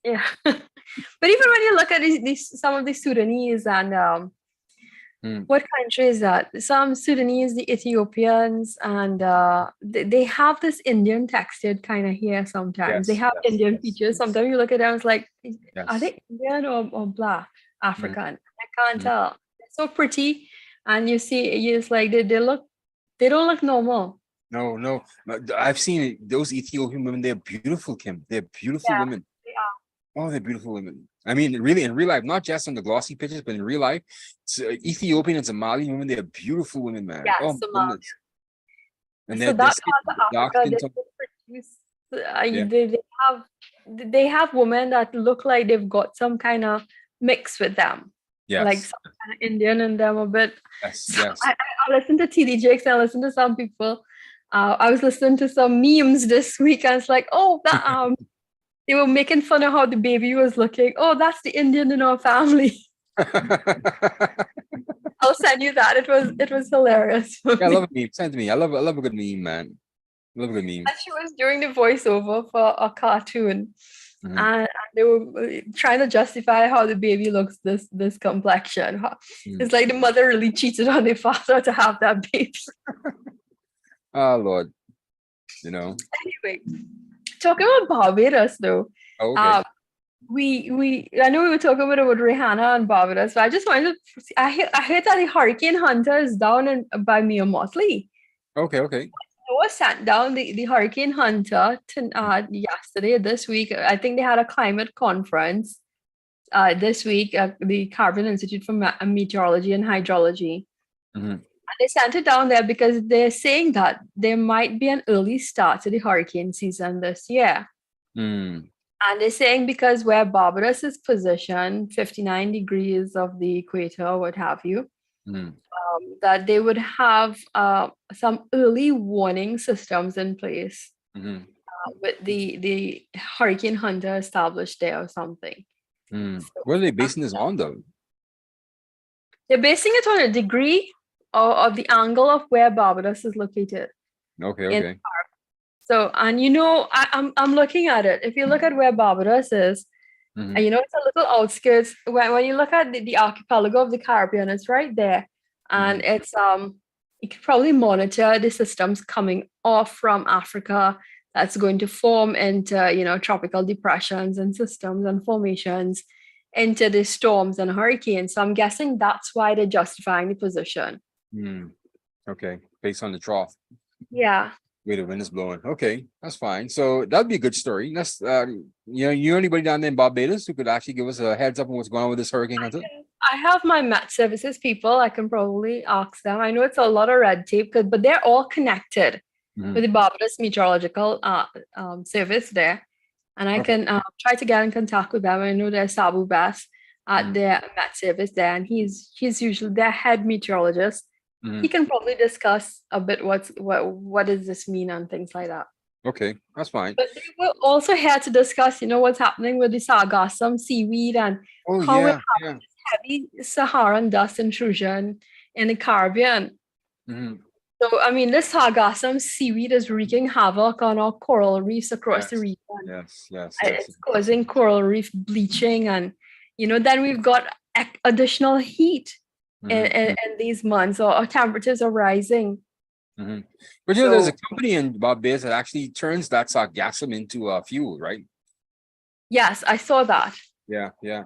Yeah, but even when you look at some of the Sudanese and what country is that? Some Sudanese, the Ethiopians, and they have this Indian textured kind of hair sometimes. They have Indian features. Sometimes you look at them, it's like, are they Indian or Black, African? I can't tell. They're so pretty. And you see, it's like they don't look normal. No. I've seen those Ethiopian women. They're beautiful, Kim. They're beautiful women. They are. Oh, they're beautiful women. I mean, really, in real life, not just on the glossy pictures, but in real life, Ethiopian and Somali women, they're beautiful women, man. Yeah, oh, Somali. Goodness. And so that part of Africa, they have women that look like they've got some kind of mix with them. Yes. Like some kind of Indian in them a bit. Yes. I listen to TD Jakes and I listen to some people. I was listening to some memes this week and it's like, they were making fun of how the baby was looking. Oh, that's the Indian in our family. I'll send you that. It was hilarious. I love a meme. Send to me. I love a good meme, man. I love a good meme. And she was doing the voiceover for a cartoon. And they were trying to justify how the baby looks this complexion. It's like the mother really cheated on the father to have that baby. Oh Lord. Anyway, talking about Barbados though. Oh, okay. I know we were talking about Rihanna and Barbados, but I just wanted to I heard that the Hurricane Hunter is down by Mia Motley. Okay. Noah sent down the Hurricane Hunter yesterday, this week. I think they had a climate conference this week at the Caribbean Institute for Meteorology and Hydrology. And they sent it down there because they're saying that there might be an early start to the hurricane season this year. And they're saying because where Barbados is positioned, 59 degrees of the equator, what have you, that they would have some early warning systems in place with the Hurricane Hunter established there or something. So, what are they basing this on, though? They're basing it on a degree of the angle of where Barbados is located. Okay. So, and I'm looking at it. If you look at where Barbados is, and it's a little outskirts. When you look at the archipelago of the Caribbean, it's right there. And it's you could probably monitor the systems coming off from Africa that's going to form into, tropical depressions and systems and formations into the storms and hurricanes. So I'm guessing that's why they're justifying the position. Okay, based on the trough. Yeah. Where the wind is blowing. Okay, that's fine. So that'd be a good story. That's you anybody down there in Barbados who could actually give us a heads up on what's going on with this Hurricane Hunter? I have my Met Services people. I can probably ask them. I know it's a lot of red tape, but they're all connected with the Barbados Meteorological Service there. And I can try to get in contact with them. I know there's Sabu Bass at their Met Service there, and he's usually their head meteorologist. He can probably discuss a bit what does this mean and things like that. Okay, that's fine. But they were also here to discuss, what's happening with the sargassum seaweed and how we have this heavy Saharan dust intrusion in the Caribbean. So, I mean, this sargassum seaweed is wreaking havoc on our coral reefs across the region. Yes. It's causing coral reef bleaching and, then we've got additional heat Mhm, in these months, or temperatures are rising. mhm. But there's a So company in Barbados that actually turns that sargassum into fuel, right? yes, I saw that. Yeah, yeah.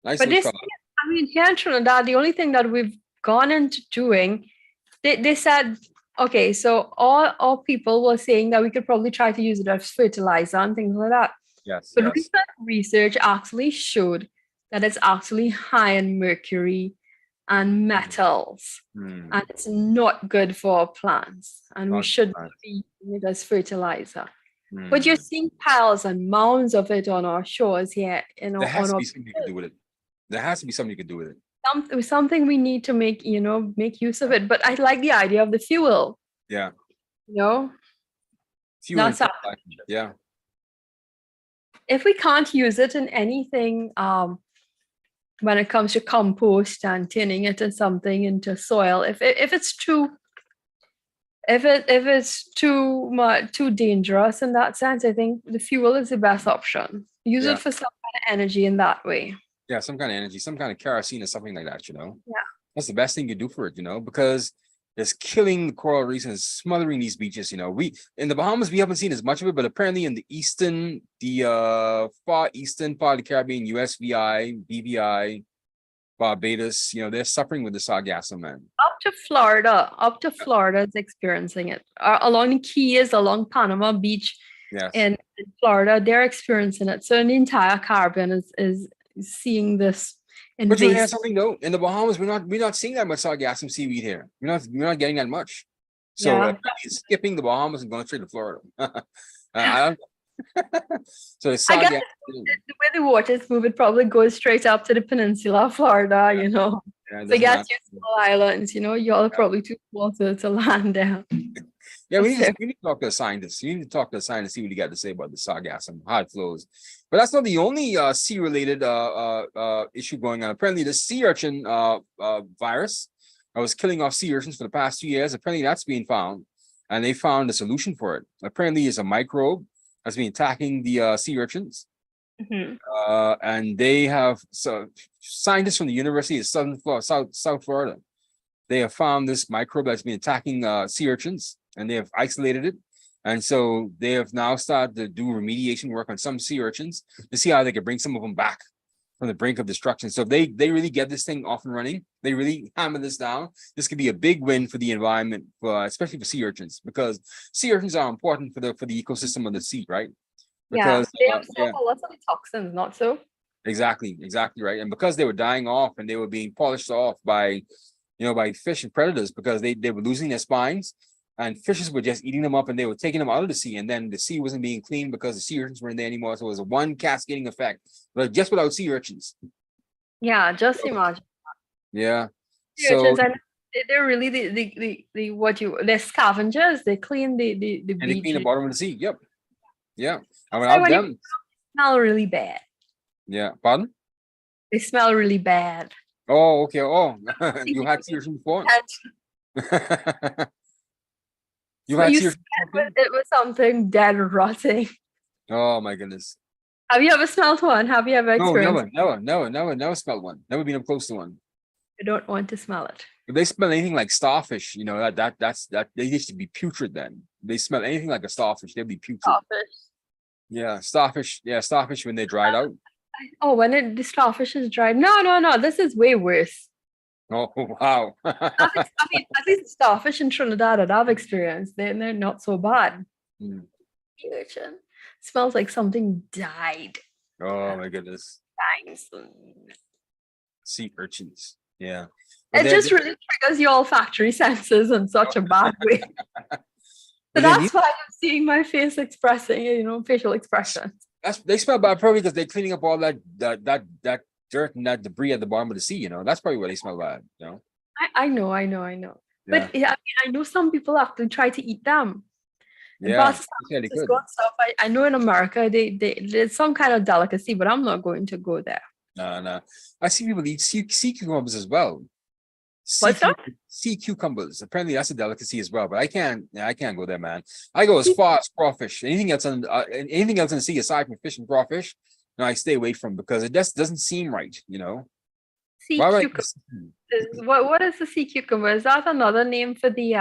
Nice But little this, fella. I mean, here in Trinidad, the only thing that we've gone into doing, they said, okay, so all people were saying that we could probably try to use it as fertilizer and things like that. Yes, But yes. recent research actually showed that it's actually high in mercury and metals, Hmm. and it's not good for our plants, and we Not should not bad. be using it as fertilizer. But you're Hmm. seeing piles and mounds of it on our shores here, There has on to our be something you can do with it. There has to be something you can do with it. something we need to make use of it. But I like the idea of the fuel, Yeah. you know, Fuel and that's a, fertilizer. Yeah. if we can't use it in anything, when it comes to compost and turning it into something into soil, if it's too if it's too much too dangerous in that sense, I think the fuel is the best option. Use it Yeah. for some kind of energy in that way. Yeah. Some kind of energy, some kind of kerosene or something like that, Yeah. That's the best thing you do for it, because it's killing the coral reefs and smothering these beaches. We in the Bahamas we haven't seen as much of it, but apparently in the far eastern part of the Caribbean, USVI, BVI, Barbados, they're suffering with the sargassum, man. Up to Florida is experiencing it. Along the Keys, along Panama Beach Yes. in Florida, they're experiencing it. So the entire Caribbean is seeing this But you hear invasive. something though, in the Bahamas, we're not seeing that much sargassum seaweed here. We're not getting that much. So Yeah. apparently it's skipping the Bahamas and going straight to Florida. I don't. So it's I guess sargassum. the way the water is moving, it probably goes straight up to the peninsula of Florida, Yeah, it So I doesn't guess matter. you small islands, y'all are probably too small to land there. Yeah, we need So, to, we need to talk to a scientist. You need to talk to a scientist, see what he got to say about the sargassum, how it flows. But that's not the only sea-related issue going on. Apparently, the sea urchin virus was killing off sea urchins for the past 2 years. Apparently, that's being found, and they found a solution for it. Apparently, it's a microbe that's been attacking the sea urchins. mhm. And they have scientists from the University of South Florida. They have found this microbe that's been attacking sea urchins, and they have isolated it. And so they have now started to do remediation work on some sea urchins to see how they can bring some of them back from the brink of destruction. So if they really get this thing off and running, they really hammer this down, this could be a big win for the environment, especially for sea urchins, because sea urchins are important for the ecosystem of the sea, right? Yeah, Because they absorb a lot of the toxins, not so? exactly right. And because they were dying off and they were being polished off by fish and predators, because they were losing their spines, and fishes were just eating them up, and they were taking them out of the sea, and then the sea wasn't being cleaned because the sea urchins weren't there anymore. So it was a one cascading effect, but just without sea urchins. Yeah, just imagine. Yeah. The So urchins, and they're really they're scavengers. They clean the and they clean beach. the bottom of the sea. Yep. Yeah. And That's why without when you them, smell really bad. yeah. Pardon? They smell really bad. Oh, okay. Oh, you had sea urchins before. You So had you sea smell urchins before? it was something dead rotting. Oh my goodness. Have you ever smelled one? Have you ever No, experienced? never smelled one. Never been up close to one. I don't want to smell it. If they smell anything like starfish, that they used to be putrid then. They smell anything like a starfish, they'll be putrid. Starfish. Yeah, starfish when they dried out. Oh, when the starfish is dried. No. This is way worse. Oh wow. I mean, at least the starfish in Trinidad that I've experienced, they're not so bad. Hmm. Sea urchin smells like something died. Oh my goodness. Thanks. Sea urchins. Yeah. But It just really triggers your olfactory senses in such a bad way. So that's why I'm seeing my face expressing, facial expressions. They smell bad probably because they're cleaning up all that dirt and that debris at the bottom of the sea. That's probably why they smell bad. I know. Yeah. But yeah, I know some people actually try to eat them. In Yeah. Boston, San Francisco and stuff. I know in America there's some kind of delicacy, but I'm not going to go there. No. I see people eat sea cucumbers as well. What's that? Sea cucumbers. Apparently that's a delicacy as well, but I can't go there, man. I go as far as crawfish. Anything else in the sea aside from fish and crawfish, No, I stay away from because it just doesn't seem right, you know. Sea Why would cucumber. What is the sea cucumber? Is that another name for the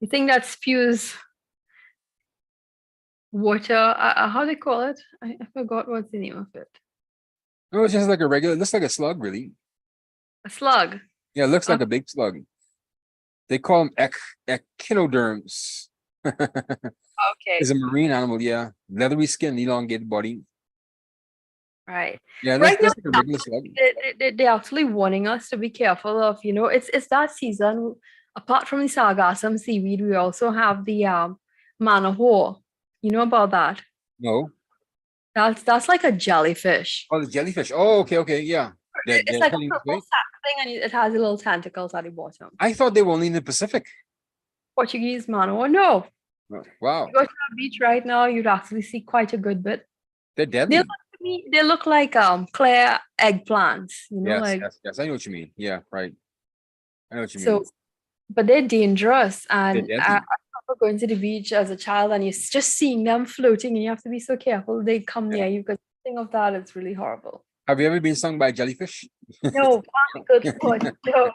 thing that spews water? How they call it? I forgot what's the name of it. No, it's just like a regular, it looks like a slug, really. A slug. Yeah, it looks like a big slug. They call them echinoderms. Okay. It's a marine animal, yeah. Leathery skin, elongated body. Right. Yeah, Right now, that's like a regular slug. they're actually warning us to be careful of, it's that season. Apart from the sargassum seaweed, we also have the manahor. You know about that? No. That's like a jellyfish. Oh, the jellyfish. Oh, okay, yeah. It's like a purple sac thing, and it has little tentacles at the bottom. I thought they were only in the Pacific. Portuguese manahor, no. Oh, wow. You go to the beach right now, you'd actually see quite a good bit. They're deadly. They look like clear eggplants, Yes. I know what you mean. Yeah, right. I know what you mean. But they're dangerous. And They're I remember going to the beach as a child and you're just seeing them floating and you have to be so careful they come near you because the thing of that is really horrible. Have you ever been stung by a jellyfish? No, good God, no.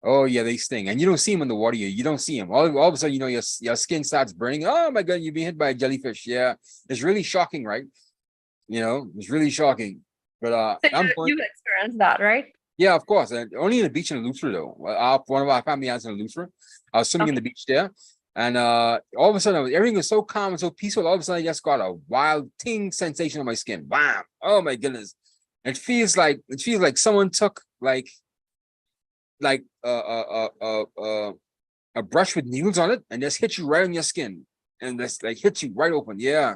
Oh yeah, they sting, and you don't see them in the water. You don't see them. All of a sudden, your skin starts burning. Oh my God, you've been hit by a jellyfish. Yeah, it's really shocking, right? It's really shocking. But So you've experienced that, right? Yeah, of course. Only in the beach in Eleuthera, though. One of our family has in Eleuthera. I was swimming in the beach there, and all of a sudden, everything was so calm and so peaceful. All of a sudden, I just got a wild ting sensation on my skin. Bam! Oh my goodness! It feels like someone took a brush with needles on it and just hit you right on your skin and just like hit you right open. Yeah,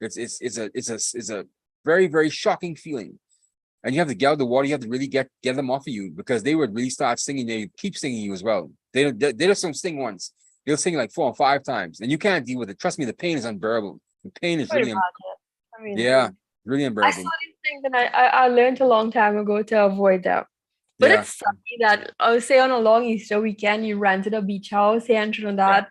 it's a very, very shocking feeling. And you have to get out of the water. You have to really get them off of you because they would really start stinging. They keep stinging you as well. They just don't sting once. They'll sting like 4 or 5 times, and you can't deal with it. Trust me, the pain is unbearable. The pain is really, really unbearable. I saw these things, and I learned a long time ago to avoid them. But it's funny that I would say on a long Easter weekend, you rented a beach house here in Trinidad.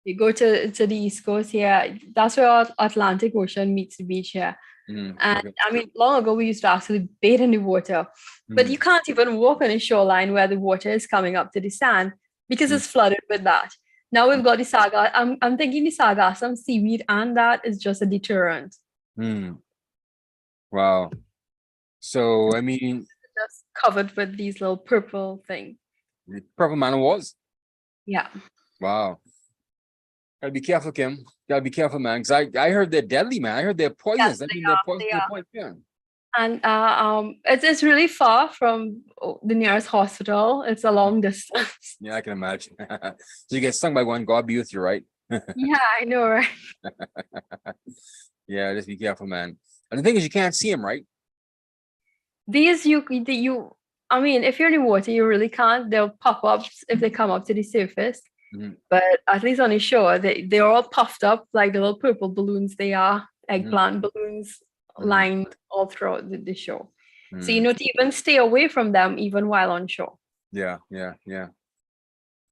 You go to the East Coast here. That's where our Atlantic Ocean meets the beach here. And I mean, long ago we used to actually bathe in the water, but you can't even walk on a shoreline where the water is coming up to the sand because it's flooded with that. Now we've got the saga. I'm thinking the sargassum seaweed, and that is just a deterrent. Wow. So I mean, just covered with these little purple things. Purple manahors. Yeah. Wow. Gotta be careful, Kim. Gotta be careful, man. Because I heard they're deadly, man. I heard they're poisonous. Yes, they're poisonous. Yeah. And it's really far from the nearest hospital. It's a long distance. Yeah, I can imagine. So you get stung by one, God be with you, right? Yeah, I know, right? Yeah, just be careful, man. And the thing is, you can't see them, right? These I mean, if you're in the water, you really can't. They'll pop up if they come up to the surface. But at least on the shore, they're all puffed up like the little purple balloons. They are eggplant balloons lined all throughout the shore. So you know to even stay away from them even while on shore. Yeah.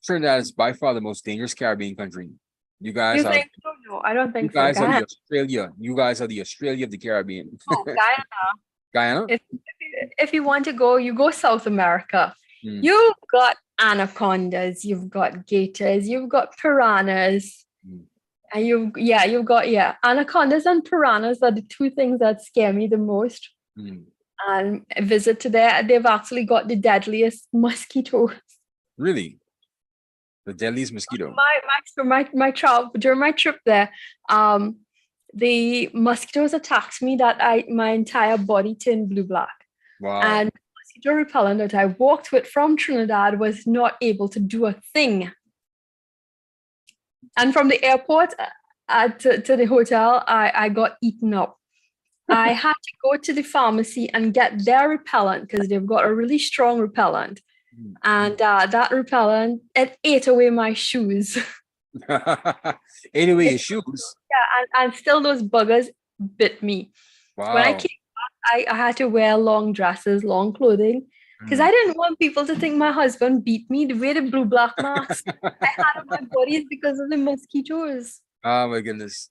Trinidad is by far the most dangerous Caribbean country. You guys are. No, I don't think you guys so. are the Australia. You guys are the Australia of the Caribbean. Oh, Guyana. If you want to go, you go South America. You've got anacondas, you've got gators, you've got piranhas, and you've got anacondas and piranhas are the 2 things that scare me the most. And a visit to there, they've actually got the deadliest mosquitoes. Really? The deadliest mosquito. My travel during my trip there, the mosquitoes attacked me that my entire body turned blue-black. Wow. And mosquito repellent that I walked with from Trinidad was not able to do a thing. And from the airport to the hotel, I got eaten up. I had to go to the pharmacy and get their repellent because they've got a really strong repellent. And that repellent, it ate away my shoes. Ate away your shoes? Yeah, and still those buggers bit me. Wow. When I came back, I had to wear long dresses, long clothing, because I didn't want people to think my husband beat me. The way the blue-black marks I had on my body is because of the mosquitoes. Oh my goodness.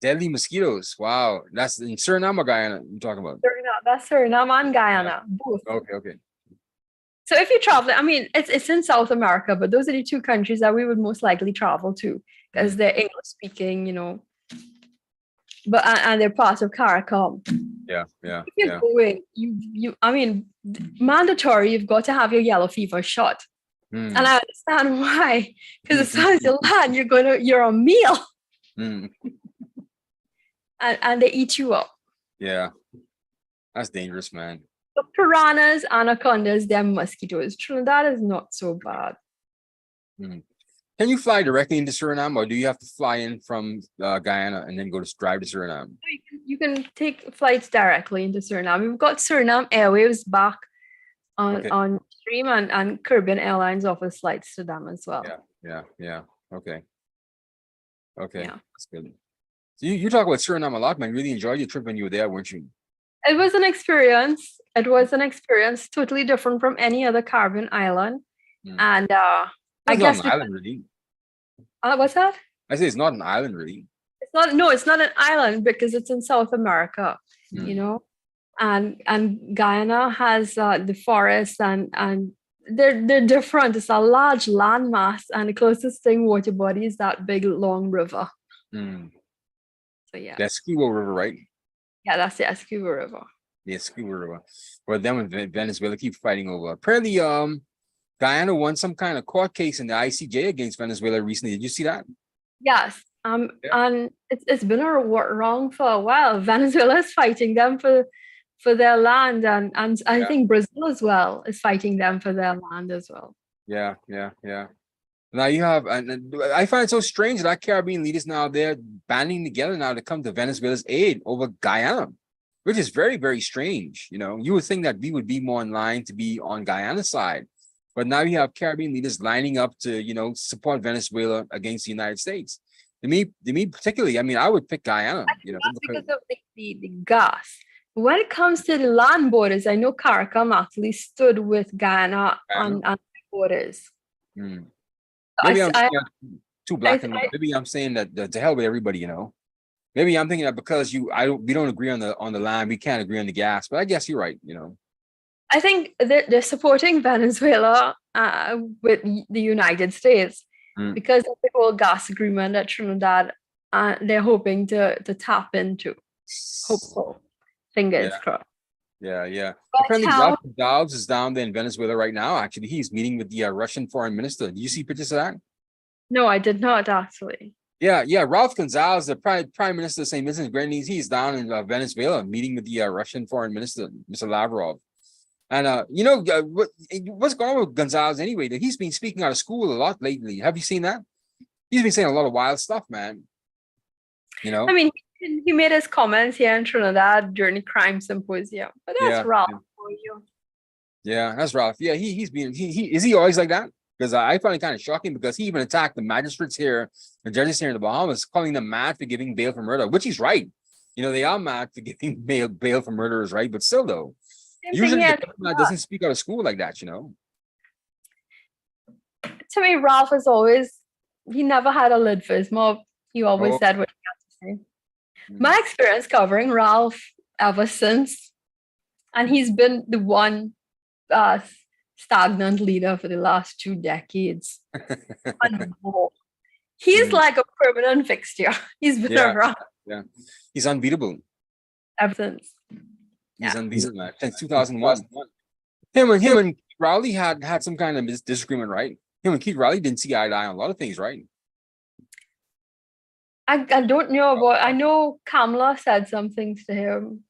Deadly mosquitoes. Wow. That's in Suriname or Guyana you're talking about. Suriname, that's Suriname and Guyana, both. Okay, okay. So if you travel, I mean, it's in South America, but those are the two countries that we would most likely travel to because they're English speaking, you know. But and they're part of CARICOM. Yeah, yeah, If you're yeah. going, I mean, mandatory, you've got to have your yellow fever shot. Mm, And I understand why. Because as soon as you land, you're a meal mm, and they eat you up. yeah. That's dangerous, man. So piranhas, anacondas, they're mosquitoes. Trinidad is not so bad. Mm. Can you fly directly into Suriname, or do you have to fly in from Guyana and then go to drive to Suriname? You can take flights directly into Suriname. We've got Suriname Airways back on stream, and Caribbean Airlines offers flights to them as well. Yeah. Okay. Okay. Yeah. That's good. So you talk about Suriname a lot, man. Really enjoyed your trip when you were there, weren't you? It was an experience. It was an experience totally different from any other Caribbean island. And I guess not an island, really. What's that? I say it's not an island, really. It's not an island because it's in South America, you know. And Guyana has the forest and they're different. It's a large landmass, and the closest thing water body is that big long river. So yeah. That's Essequibo River, right? Yeah, that's the Essequibo River. The Essequibo River. Well, them and Venezuela keep fighting over. Apparently, Guyana won some kind of court case in the ICJ against Venezuela recently. Did you see that? Yes. And it's been wrong for a while. Venezuela is fighting them for their land, and I think Brazil as well is fighting them for their land as well. Yeah. Now you have, and I find it so strange that Caribbean leaders now they're banding together now to come to Venezuela's aid over Guyana, which is very, very strange. You know, you would think that we would be more in line to be on Guyana's side, but now you have Caribbean leaders lining up to, you know, support Venezuela against the United States. To me particularly, I mean, I would pick Guyana. You know, because of the gas. When it comes to the land borders, I know CARICOM actually stood with Guyana on the borders. Maybe I'm too black and white. Maybe I'm saying that to hell with everybody, you know. Maybe I'm thinking that because we don't agree on the land, we can't agree on the gas. But I guess you're right, you know. I think they're supporting Venezuela with the United States because of the whole gas agreement that Trinidad they're hoping to tap into. Hopeful. Fingers crossed. Yeah. Apparently, Ralph Gonzalez is down there in Venezuela right now. Actually, he's meeting with the Russian foreign minister. Do you see pictures of that? No, I did not actually. Yeah. Ralph Gonzalez, the prime minister of St. Vincent and Grenadines, he's down in Venezuela meeting with the Russian foreign minister, Mr. Lavrov. And you know what's going on with Gonzalez anyway? That he's been speaking out of school a lot lately. Have you seen that? He's been saying a lot of wild stuff, man. You know. I mean, he made his comments here in Trinidad during the crime symposium, but that's Ralph for you. Yeah, that's Ralph. Yeah, he's been is he always like that? Because I find it kind of shocking because he even attacked the magistrates here, the judges here in the Bahamas, calling them mad for giving bail for murder, which he's right. You know, they are mad for giving bail for murderers, right? But still, though, usually the government doesn't speak out of school like that, you know. To me, Ralph is always, he never had a lid for his mouth. He always said what he had to say. My experience covering Ralph ever since, and he's been the one stagnant leader for the last 2 decades. He's like a permanent fixture. He's been around. Yeah, he's unbeatable. Ever since. He's unbeatable, man. Since 2001. Him and Rowley had some kind of disagreement, right? Him and Keith Rowley didn't see eye to eye on a lot of things, right? I don't know about. I know Kamala said some things to him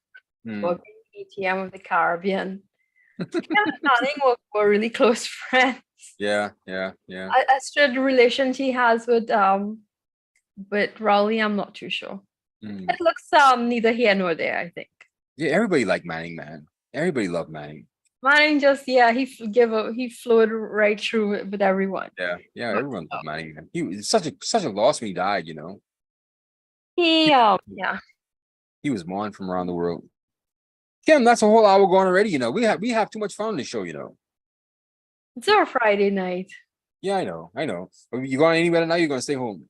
about being ATM of the Caribbean. Him and Manning were really close friends. Yeah. As to the relation he has with Rowley, I'm not too sure. It looks neither here nor there, I think. Yeah, everybody liked Manning, man. Everybody loved Manning. Manning just he flowed right through with everyone. Yeah, everyone loved Manning. He was such a loss when he died, you know. He was mourned from around the world. Kim, that's a whole hour gone already. You know, we have too much fun on this show. You know, it's our Friday night. Yeah, I know. But you going anywhere now? You're gonna stay home.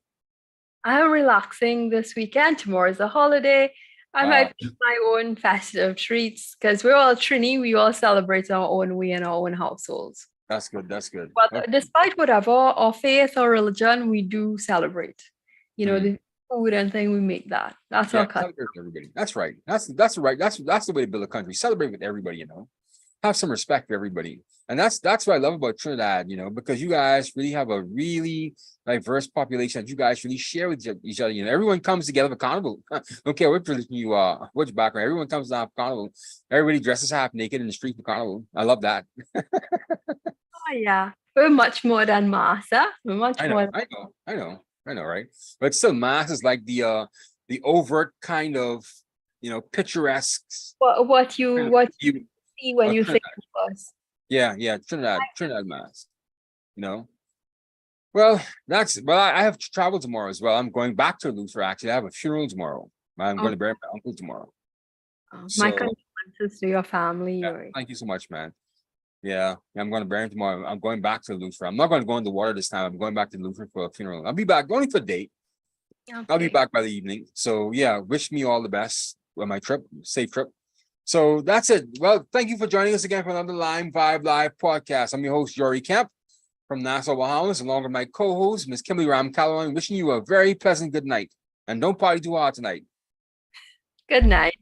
I'm relaxing this weekend. Tomorrow is a holiday. I Uh, might make my own festive treats because we're all Trini. We all celebrate our own way in our own households. that's good. That's good. But Okay. despite whatever our faith or religion, we do celebrate. Mm. The food and thing we make that. That's Yeah, our culture. celebrate with everybody. That's right. That's right. That's the way to build a country. Celebrate with everybody, have some respect for everybody. And that's what I love about Trinidad, because you guys really have a really diverse population that you guys really share with each other. Everyone comes together for carnival. Don't care what religion you are, which background, everyone comes down for carnival. Everybody dresses half naked in the street for carnival. I love that. Oh yeah. We're much more than mass, huh? We're much I more. know, right? But still, mass is like the overt kind of picturesque What you kind of what you view see when of you think Trinidad. of us. Yeah, Trinidad mass. You know. Well, I have to travel tomorrow as well. I'm going back to Luther actually. I have a funeral tomorrow. I'm going Oh, to bury my uncle tomorrow. my So condolences to your family, yeah, Yuri. thank you so much, man. Yeah, I'm going to bury him tomorrow. I'm going back to Luther. I'm not going to go in the water this time. I'm going back to Luther for a funeral. I'll be back only for a date. I'll be Okay. back by the evening. So yeah, wish me all the best on my trip. Safe trip. So that's it. Well, thank you for joining us again for another LimeVibe Live podcast. I'm your host, Jory Kemp from Nassau, Bahamas, along with my co-host, Miss Kimberly Ram Callahan, wishing you a very pleasant good night. And don't party too hard tonight. Good night.